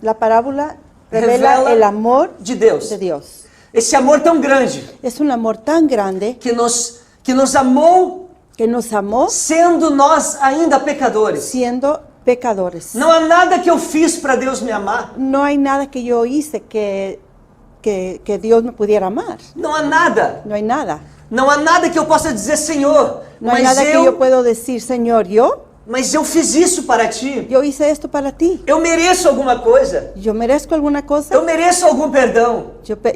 la parábola revela Revela el amor de Deus. de Dios. Esse amor tão grande Es un amor tan grande que nos amou que nos amó sendo nós ainda pecadores. siendo pecadores. Não há nada que eu fiz para Deus me amar. No hay nada que yo hice que Dios me pudiera amar. Não há nada. No hay nada. Não há nada que eu possa dizer, Senhor, No hay nada que yo puedo decir, Señor, mas eu fiz isso para ti. yo hice esto para ti. Eu mereço alguma coisa. Yo merezco alguna cosa. Eu mereço algum perdão.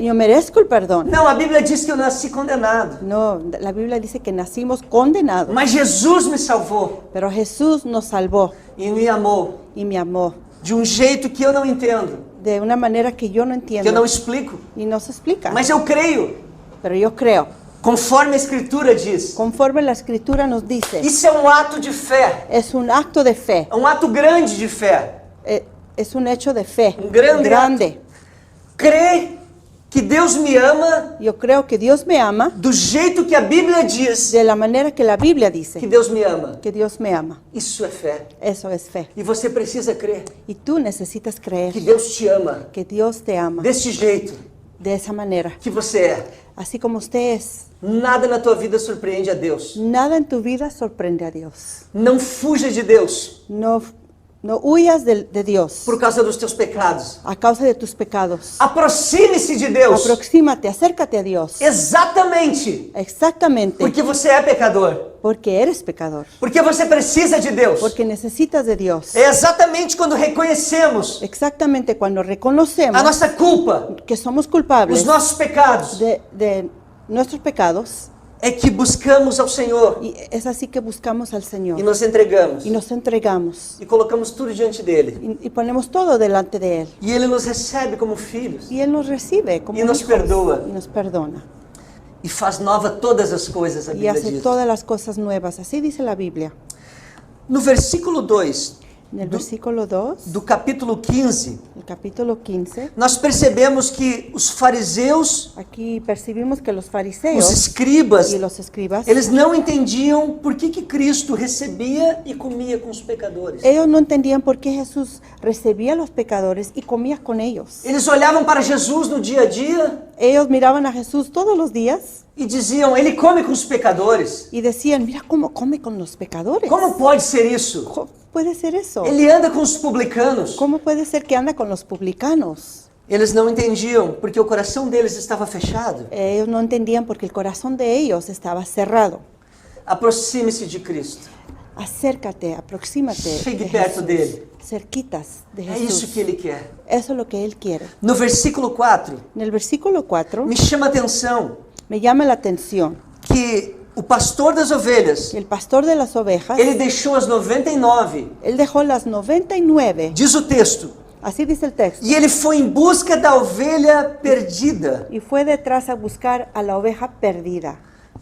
Yo merezco el perdón. Não, a Bíblia diz que eu nasci condenado. No, la Biblia dice que nacimos condenados, Mas Jesus me salvou pero Jesús nos salvó e me amou y me amó de um jeito que eu não entendo, de una manera que yo no que eu entiendo não explico. y no se explica. Mas eu creio, Pero yo creo, conforme a Escritura diz. conforme la Escritura nos dice, Isso é um ato de fé, es un acto de fe, é um ato grande de fé. es un hecho de fe Un grande grande. Crer que Deus me ama Yo creo que Dios me ama do jeito que a Bíblia diz de la manera que la Biblia que dice Deus me ama. que Dios me ama. Isso é fé. Eso es fe. E você precisa crer Y tú necesitas creer que Deus te ama que Dios te ama desse jeito de esa manera, que você é. así como usted es. Nada na tua vida surpreende a Deus. Nada en tu vida sorprende a Dios. Não fuja de Deus No huyas de Dios por causa dos teus pecados. a causa de tus pecados. Aproxime-se de Deus Aproxímate, acércate a Dios. exatamente Exactamente porque você é pecador. porque eres pecador. Porque você precisa de Deus. Porque necesitas de Dios. É exatamente quando reconhecemos Exactamente cuando reconocemos a nossa culpa, que somos os culpables nossos pecados, de nuestros pecados, é que buscamos ao Senhor y es así que buscamos al e Señor nos entregamos y nos entregamos e colocamos tudo diante dele. y ponemos todo delante de Él. E ele nos recebe como filhos Y Él nos recibe como Y nos hijos perdoa. y nos perdona. e faz nova todas as coisas, a Y Bíblia hace diz. todas las cosas nuevas. Así dice la Biblia. No versículo 2 En el versículo 2, do capítulo 15, el capítulo 15, nós percebemos que os fariseus, aquí percibimos que los os fariseos escribas, y los escribas, eles não entendiam por que Cristo recebia e comia com os pecadores. ellos no entendían por qué Jesús recibía a los pecadores y comía con ellos. Eles olhavam para Jesus no dia a dia Ellos miraban a Jesús todos los días e diziam, ele come com os pecadores. y decían, mira cómo come con los pecadores. Como pode ser isso? ¿Cómo puede ser eso? Ele anda com os publicanos. ¿Cómo puede ser que anda con los publicanos? Eles não entendiam porque o coração deles estava fechado. Ellos no entendían porque el corazón de ellos estaba cerrado. Aproxime-se de Cristo. Acércate, aproxímate Chegue de perto Jesús, dele. cerquitas de É isso Jesús. que ele quer. Eso es lo que Él quiere. No versículo 4, En el versículo 4 me chama a atenção me llama la atención que o pastor das ovelhas, que el pastor de las ovejas, ele deixou as 99, él dejó las 99, diz o texto, así dice el texto, e ele foi em busca da ovelha perdida. y fue detrás a buscar a la oveja perdida.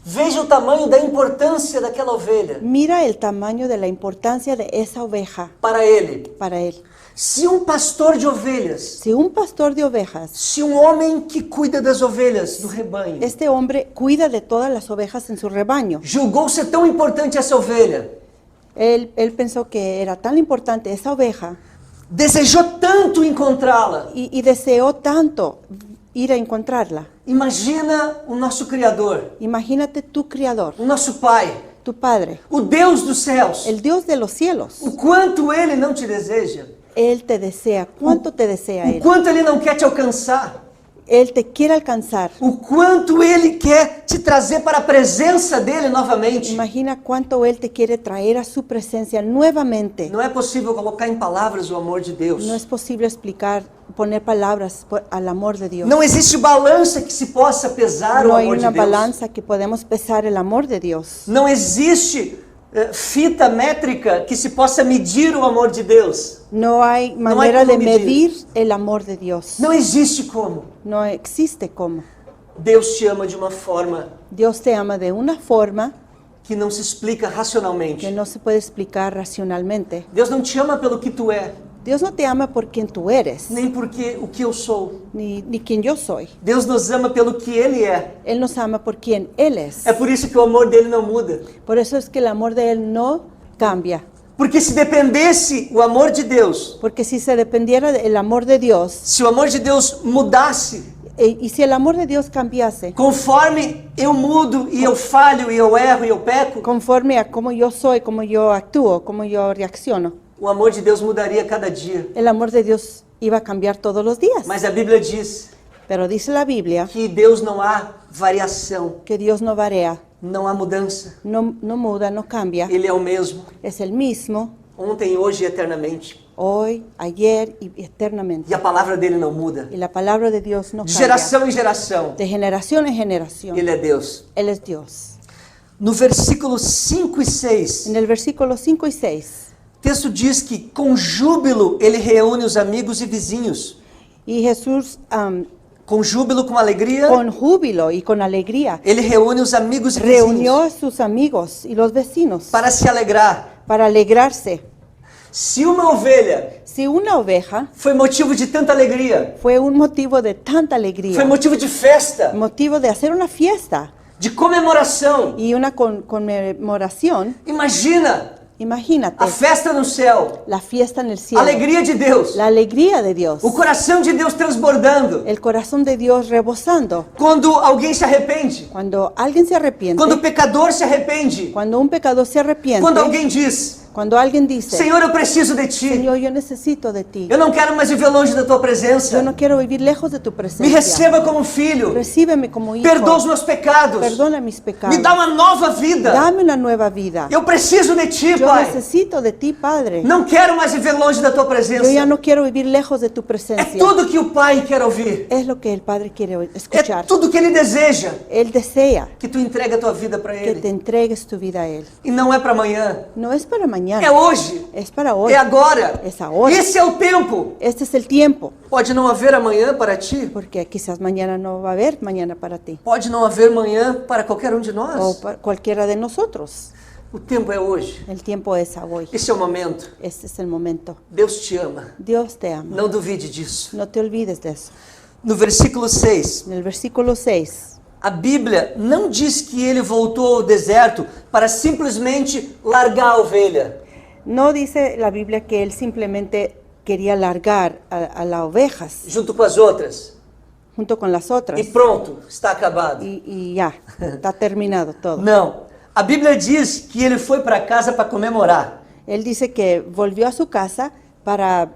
Veja o tamanho da importância daquela ovelha Mira el tamaño de la importancia de esa oveja para ele. para él. Se um pastor de ovelhas, Si un pastor de ovejas, se um homem que cuida das ovelhas do rebanho, este hombre cuida de todas las ovejas en su rebaño, julgou ser tão importante essa ovelha, él pensó que era tan importante esa oveja desejou tanto encontrá-la. y deseó tanto ir a encontrarla. Imagina o nosso Criador, Imagínate tu Creador, o nosso Pai, tu Padre, o Deus dos céus, el Dios de los cielos. o quanto Ele não te deseja, Él te desea. ¿Cuánto te desea o Él? quanto Ele não quer te alcançar, Él te quiere alcanzar. o quanto Ele quer te trazer para a presença dEle novamente. Imagina cuánto Él te quiere traer a su presencia nuevamente. Não é possível colocar em palavras o amor de Deus. No es posible explicar, poner palabras al amor de Dios. Não existe balança que se possa pesar o No hay amor de una Deus. balanza que podemos pesar el amor de Dios. Não existe fita métrica que se possa medir o amor de Deus. No hay hay manera cómo de medir. medir el amor de Dios. Não existe como. No existe cómo. Deus te ama de uma forma Dios te ama de una forma que não se explica que racionalmente. no se puede explicar racionalmente. Deus não te ama pelo que tu é, Dios no te ama por quien tú eres, nem porque o que eu sou. ni quien yo soy. Deus nos ama pelo que Ele é. Él nos ama por quien Él es. É por isso que o amor dele não muda. Por eso es que el amor de Él no cambia. Porque se dependesse o amor de Deus, Porque si se dependiera del amor de Dios, se o amor de Deus mudasse, y si el amor de Dios cambiase, conforme eu mudo e eu falho e eu erro e eu peco, conforme a cómo yo soy, cómo yo actúo, cómo yo reacciono, o amor de Deus mudaria cada dia. el amor de Dios iba a cambiar todos los días. Mas a Bíblia diz Pero dice la Biblia que Deus não há variação, que Dios no varía, não há mudança. no muda, no cambia. Ele é o mesmo, Es el mismo ontem, hoje e eternamente. hoy, ayer y eternamente. E a palavra dele não muda. Y la palabra de Dios no De cambia. geração em geração, De generación en generación. Ele é Deus. Él es Dios. No versículo 5 e 6, En el versículo 5 y 6, o texto diz que com júbilo ele reúne os amigos e vizinhos. y Jesús Com júbilo, com alegria, con júbilo y con alegría ele reúne os amigos e reunió vizinhos a sus amigos y los vecinos para se alegrar. para alegrarse. Se uma ovelha Si una oveja foi motivo de tanta alegria, fue un motivo de tanta foi alegría, motivo de festa, motivo de hacer una fiesta de comemoração, y una conmemoración, imagina imagínate a festa no céu, la fiesta en el a cielo, alegria de Deus, la alegría de Dios, o coração de Deus transbordando. el corazón de Dios rebosando. Quando alguém se arrepende, Cuando alguien se arrepiente, quando o pecador se arrepende, cuando un pecador se arrepiente, quando alguém diz: cuando alguien dice, Senhor, eu preciso de ti, Señor, yo necesito de ti, eu não quero mais viver longe da tua presença, yo no quiero vivir lejos de tu me presencia, receba como filho, recíbeme como hijo, perdoa os meus pecados, perdona mis pecados, me dá uma nova vida. dame una nueva vida, Eu preciso de ti, yo Pai. necesito de ti, Padre, Não quero mais viver longe da tua presença. yo ya no quiero vivir lejos de tu É presencia. tudo que o Pai quer ouvir. Es lo que el Padre quiere É escuchar. tudo que Ele deseja. Él desea Que tu entregue a tua vida para que te Ele. entregues tu vida a Él. E não é para amanhã. No es para É mañana, hoje. es para hoy, É agora. es ahora. Esse é o tempo. Este es el tiempo, Pode não haver amanhã para ti. porque quizás mañana no va a haber mañana para ti, Pode não haver amanhã para qualquer um de o nós. para cualquiera de nosotros. O tempo é hoje. El tiempo es a hoy. Esse é o momento. Este es el momento. Deus te ama. Dios te ama. Não duvide disso. No te olvides de eso. No versículo 6, En el versículo 6, a Bíblia não diz que ele voltou ao deserto para simplesmente largar a ovelha. no dice la Biblia que él simplemente quería largar a las ovejas Junto com as outras. junto con las otras. E pronto, está acabado. Y ya, está terminado todo. Não. A Bíblia diz que ele foi para casa para comemorar. Él dice que volvió a su casa para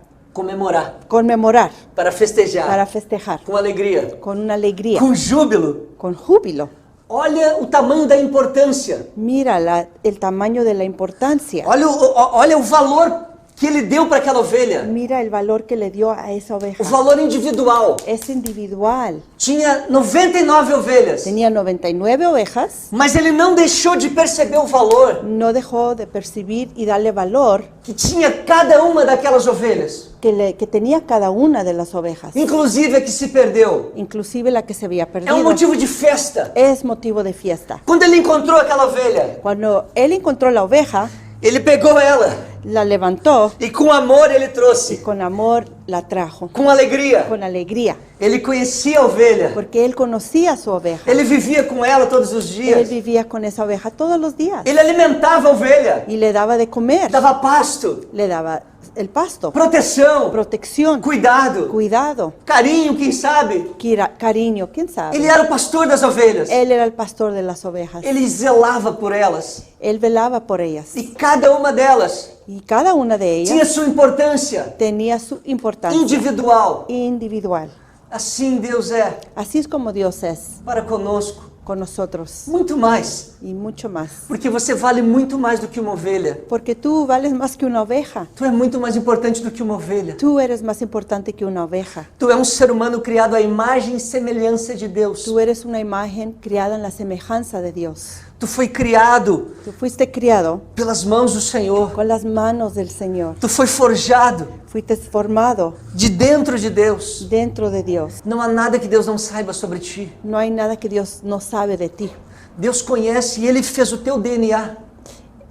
conmemorar, para festejar, para festejar, com alegria, con una alegría, com júbilo. con júbilo. Olha o tamanho da importância. Mira el tamaño de la importancia. Olha o valor que ele deu para aquela ovelha. Mira el valor que le dio a esa O oveja. valor individual. Es individual. Tinha 99 ovelhas. Tenía 99 ovejas. Mas ele não deixou de perceber o valor No dejó de percibir y darle valor que tinha cada uma daquelas ovelhas. que tenía cada una de las ovejas. Inclusive a que se perdeu. Inclusive la que se había É um perdido. motivo de festa. Es motivo de fiesta. Quando ele encontrou aquela ovelha, Cuando él encontró la oveja, ele pegou ela la levantó e com amor ele y trouxe. con amor la trajo. Com alegria. Con alegría. Ele conhecia a ovelha. Porque él conocía a su oveja. Ele vivia com ela todos os Él dias. vivía con esa oveja todos los días. Ele alimentava a ovelha. Y le daba de comer. Dava pasto, Le daba el pasto. proteção, Protección. cuidado, Cuidado. carinho, quem sabe. Cariño. ¿Quién sabe? Ele era o pastor das ovelhas. Él era el pastor de las ovejas. Ele zelava por elas. Él velaba por ellas. E cada uma delas Y cada una de tinha ellas sua importância tenía su importancia individual. individual. Assim Deus é Así es como Dios es para conosco. con nosotros. Muito mais. Y mucho más. Porque você vale muito mais do que uma ovelha. Porque tú vales más que una oveja. Tu é muito mais importante do que uma ovelha. Tú eres más importante que una oveja. Tu é um ser humano criado à imagem e semelhança de Deus. Tú eres una imagen criada en la semejanza de Dios. Tu foi criado Tú fuiste criado pelas mãos do Senhor. con las manos del Señor. Tu foi forjado Fuiste formado de dentro de Deus. dentro de Dios. Não há nada que Deus não saiba sobre ti. No hay nada que Dios no sabe de ti. Deus conhece e Ele fez o teu DNA.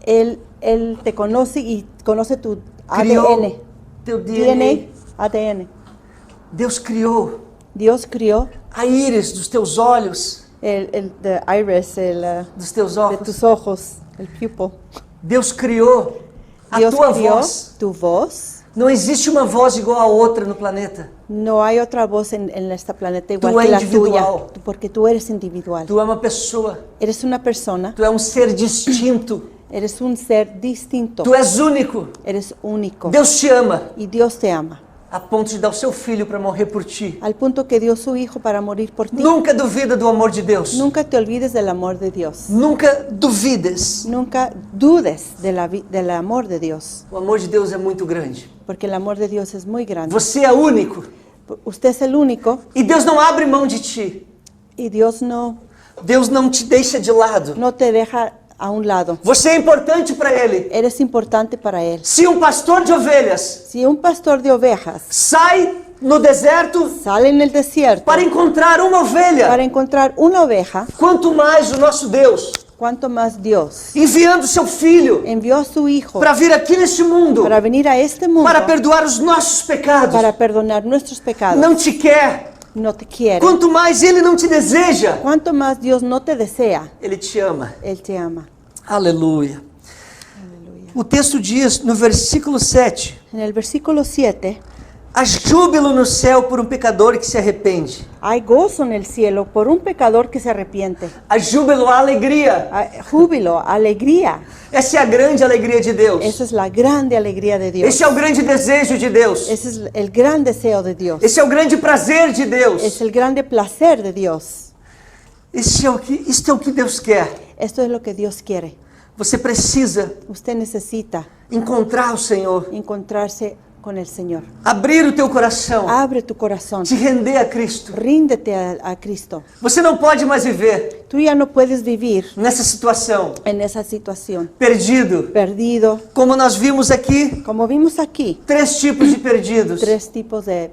Él te conoce y conoce tu Criou ADN. teu DNA. DNA, ADN. Deus criou Dios crió a íris dos teus olhos, the iris, dos teus de ojos. tus ojos, el pupil. Deus criou a Dios tua crió voz. tu voz. Não existe uma voz igual a outra no planeta. No hay otra voz en este planeta igual Tú que la individual. tuya, porque tú eres individual. Tu é uma pessoa. Eres una persona, Tu é um ser distinto. eres un ser distinto, Tu és único. eres único. Deus te ama Y Dios te ama, a ponto de dar o seu filho para morrer por ti. al punto que dio su hijo para morir por ti. Nunca duvida do amor de Deus. Nunca te olvides del amor de Dios. Nunca duvides. Nunca dudes del amor de Dios, O amor de Deus é muito grande. porque el amor de Dios es muy grande. Você é único. Usted es el único E Deus não abre mão de ti. y Dios no Deus não te deixa de lado. te deja a un lado. Você é importante para Ele. Eres importante para Él. Se um pastor de ovelhas Si un pastor de ovejas sai no deserto sale en el desierto para encontrar uma ovelha, para encontrar una oveja, quanto mais o nosso Deus, cuanto más Dios enviando seu filho envió a su hijo para vir aqui neste mundo, para venir a este mundo para perdoar os nossos pecados, para perdonar nuestros pecados. não te quer. No te quiere. Quanto mais Ele não te deseja, Cuanto más Dios no te desea, Ele te ama. Él te ama. Aleluia. O texto diz no versículo 7: En el versículo 7, há júbilo no céu por um pecador que se arrepende. hay gozo en el cielo por un pecador que se arrepiente. Há júbilo, há alegria. Hay júbilo, alegría. Essa é a grande alegria de Deus. Esa es la grande alegría de Dios. Esse é o grande desejo de Deus. Ese es el gran deseo de Dios. Esse é o grande prazer de Deus. Es el grande placer de Dios. Isto é o que Deus quer. Esto es lo que Dios quiere. Você precisa Usted necesita encontrar o Senhor, encontrarse con el Señor. abrir o teu coração, Abre tu corazón. te render a Cristo. Ríndete a Cristo. Você não pode mais viver Tú ya no puedes vivir nessa situação, en esa situación. perdido. Perdido. Como nós vimos aqui, Como vimos aquí, 3 tipos de perdidos. 3 tipos de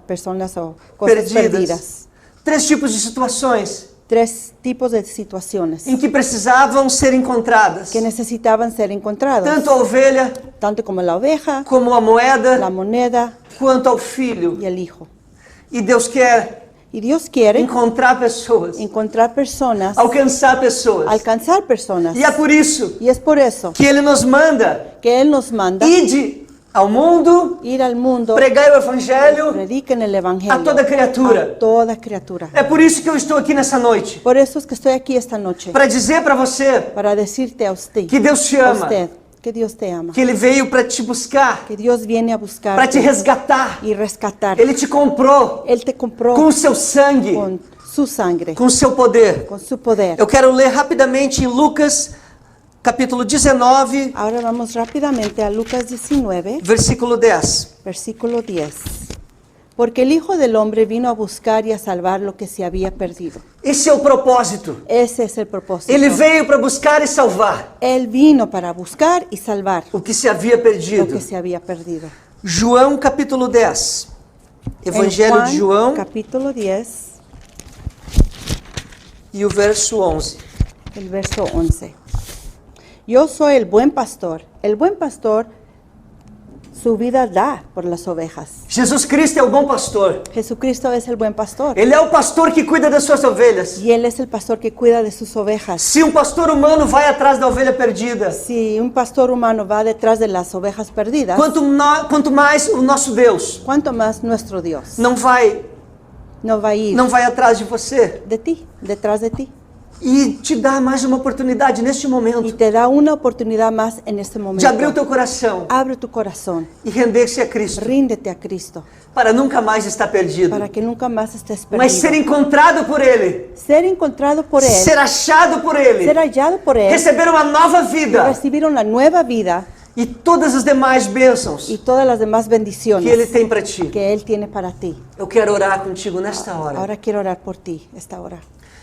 personas o cosas perdidas. 3 tipos de situações 3 tipos de situaciones em que precisavam ser encontradas. que necesitaban ser encontrados. Tanto a ovelha, Tanto como la oveja, como a moeda, la moneda quanto ao filho. y el hijo. E Deus quer Y Dios quiere encontrar pessoas, encontrar personas, alcançar pessoas. alcanzar personas. E é por isso Y es por eso que Ele nos manda que Él nos manda ide ao mundo, ir al mundo, pregai o Evangelho prediquen el Evangelio a toda criatura. a toda criatura. É por isso que eu estou aqui nessa noite, Por eso es que estoy aquí esta noche, para dizer para você para decirte a usted, que Deus te a ama, usted, que Dios te ama, que Ele veio para te buscar, que Dios viene a para te buscarte resgatar. y rescatar. Ele te comprou Él te compró com o seu sangue, con su sangre, com o seu poder. con su poder. Eu quero ler rapidamente em Lucas, capítulo 19, Ahora vamos rápidamente a Lucas 19, versículo 10. versículo 10. Porque el Hijo del Hombre vino a buscar y a salvar lo que se había perdido. Esse é o propósito. Ese es el propósito. Ele veio para buscar e salvar Él vino para buscar y salvar o que se havia lo perdido. que se había perdido. João, capítulo 10. En Evangelho Juan, de João capítulo 10, e o verso 11. el verso 11. Yo soy el buen pastor. El buen pastor su vida da por las ovejas. Jesus Cristo é o bom pastor. Jesucristo es el buen pastor. Ele é o pastor que cuida das suas ovelhas. Y Él es el pastor que cuida de sus ovejas. Se um pastor humano vai atrás da ovelha perdida, Si un pastor humano va detrás de las ovejas perdidas, quanto mais o nosso Deus ¿cuánto más nuestro Dios não vai no va a ir atrás de você de ti, detrás de ti? e te dá mais uma oportunidade neste Y momento te da una oportunidad más en este de abrir o momento. teu coração Abre tu corazón, e render-se a Cristo ríndete a Cristo, para nunca mais estar perdido, para que nunca más estés mas ser perdido. encontrado por Ele, Ser encontrado por Él, ser achado por Ele, ser hallado por Él, receber uma nova vida recibir una nueva vida e todas as demais bênçãos y todas las demás que Ele bendiciones tem para ti. que Él tiene para ti. Eu quero orar contigo nesta hora. Ahora quiero orar por ti esta hora.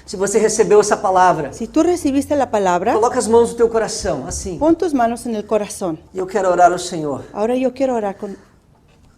Se você recebeu essa palavra, Si tú recibiste la palabra, coloca as mãos no teu coração, assim. pon tus manos en el corazón. E eu quero orar ao Senhor. Ahora yo quiero orar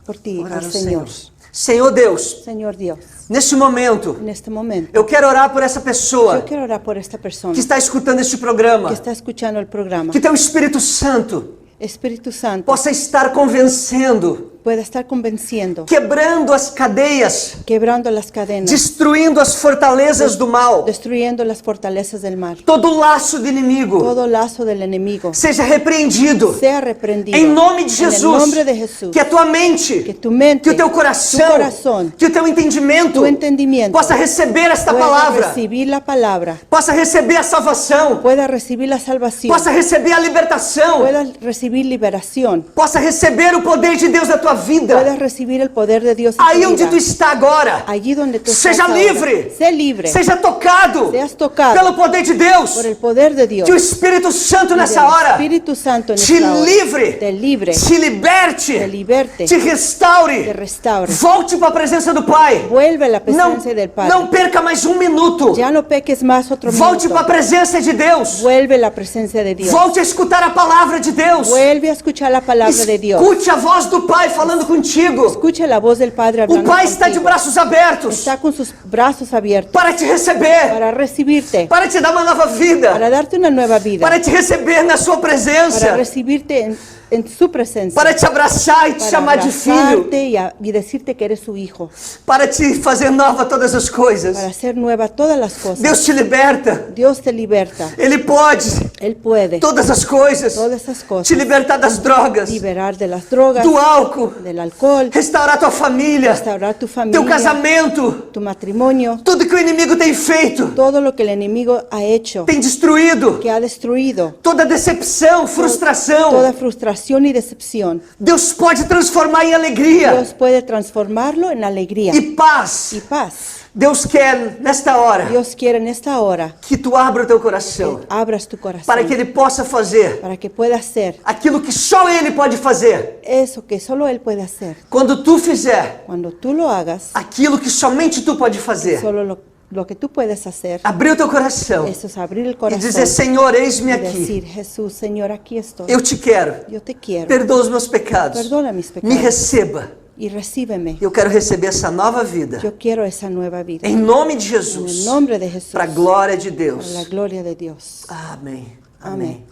por ti, Orar al ao Señor. Senhor Deus, Señor Dios, neste momento, en este momento, eu quero orar por essa pessoa yo quiero orar por esta persona que está escutando este que programa. está escuchando el programa. Que teu Espírito Santo Espíritu Santo possa estar convencendo, pueda estar convenciendo, quebrando as cadeias, quebrando las cadenas, destruindo as fortalezas do mal. destruyendo las fortalezas del mal. Todo laço do inimigo Todo lazo del enemigo seja repreendido. sea reprendido. Em nome de En el Jesus. nombre de Jesús. Que a tua mente, Que tu mente, que o teu tu coração, corazón, que o teu entendimento tu entendimiento possa receber esta pueda palavra, recibir la palabra, possa receber a salvação, pueda recibir la salvación, possa receber a libertação, pueda recibir liberación, possa receber o poder de Deus na tua vida. pueda recibir el poder de Dios en Aí tu onde vida. tu está agora, Allí donde tú seja estás ahora, livre, sé libre, seja tocado seas tocado pelo poder de Deus. por el poder de Dios. Que o Espírito Santo Y nessa del hora Espíritu Santo en te esta hora livre, te libre, te liberte, te liberte, te restaure, te restaure. volte para a presença do Pai. Vuelve a la Não, presencia del Padre. não perca mais um minuto. Ya no peques más otro Volte minuto. para a presença de Deus. Vuelve a la presencia de Dios. Volte a escutar a palavra de Deus. Vuelve a escuchar la palabra de Dios. Escute a voz do Pai falando contigo. Escucha la voz del Padre O hablando Pai está de contigo. braços abertos Está con sus brazos abiertos para te receber, para recibirte, para te dar uma nova vida, para darte una nueva vida, para te receber na sua para presença, recibirte en su presencia, para te abraçar e te para chamar de filho, abrazarte y decirte que eres su hijo, para te fazer nova todas as coisas. para hacer nueva todas las cosas. Deus te liberta. Dios te liberta. Ele pode Él puede todas as coisas. todas esas cosas, Te libertar das drogas, liberar de las drogas, do álcool, del alcohol, restaurar tua família, restaurar tu teu familia, casamento, tu matrimonio, tudo que o inimigo tem feito, todo lo que el enemigo ha hecho, tem destruído, que ha destruido, toda decepção, frustração. toda frustración y decepción. Deus pode transformar em alegria Dios puede transformarlo en alegría e paz. y paz. Deus quer nesta hora Dios quiere en esta hora que tu abra o teu que coração abras tu corazón para que Ele possa fazer para que pueda hacer aquilo que só Ele pode fazer. eso que solo Él puede hacer. Quando tu fizer Cuando tú lo hagas, aquilo que somente tu pode fazer, solo lo que tú puedes hacer, abrir o teu coração eso es abrir el e corazón dizer: Senhor, eis-me y aqui. decir, Jesús, Señor, aquí estoy. Eu te quero. Yo te quiero. Perdoa os meus pecados. Perdona mis Me pecados receba. y recíbeme. Eu quero receber essa nova vida. Yo quiero esa nueva vida. Em nome de En Jesus. el nombre de Jesús. Para a glória de Para Deus. la gloria de Dios. Amém. Amém.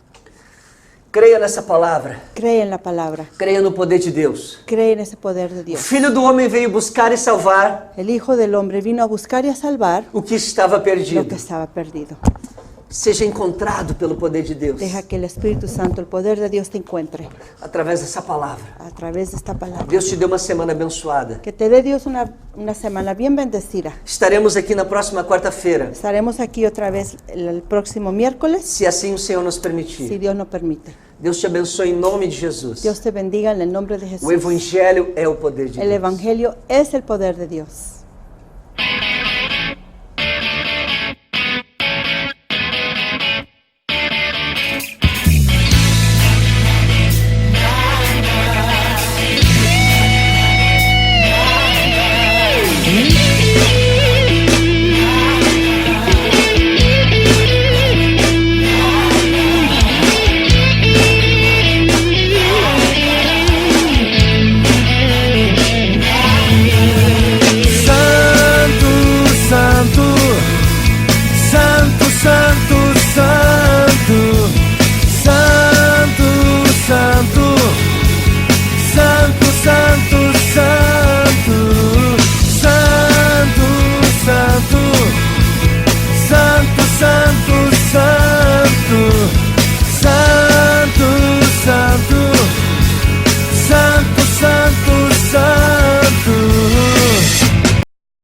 Creia nessa palavra. Cree en la palabra. Creia no poder de Deus. Cree en ese poder de O Dios. Filho do Homem veio buscar e salvar El Hijo del Hombre vino a buscar y a salvar o que estava lo que perdido. estaba perdido. Seja encontrado pelo poder de Deus. Deja que el Espíritu Santo, el poder de Dios te encuentre Através dessa palavra. a través de esta palabra. Deus te deu uma semana abençoada. Que te dé Dios una semana bien bendecida. Estaremos aqui na próxima quarta-feira, Estaremos aquí otra vez el próximo miércoles, se assim o Senhor nos si permitir. Dios nos permite. Deus te abençoe em nome de Jesus. Dios te bendiga en el nombre de Jesús. O Evangelho é o poder de El Deus. Evangelio es el poder de Dios.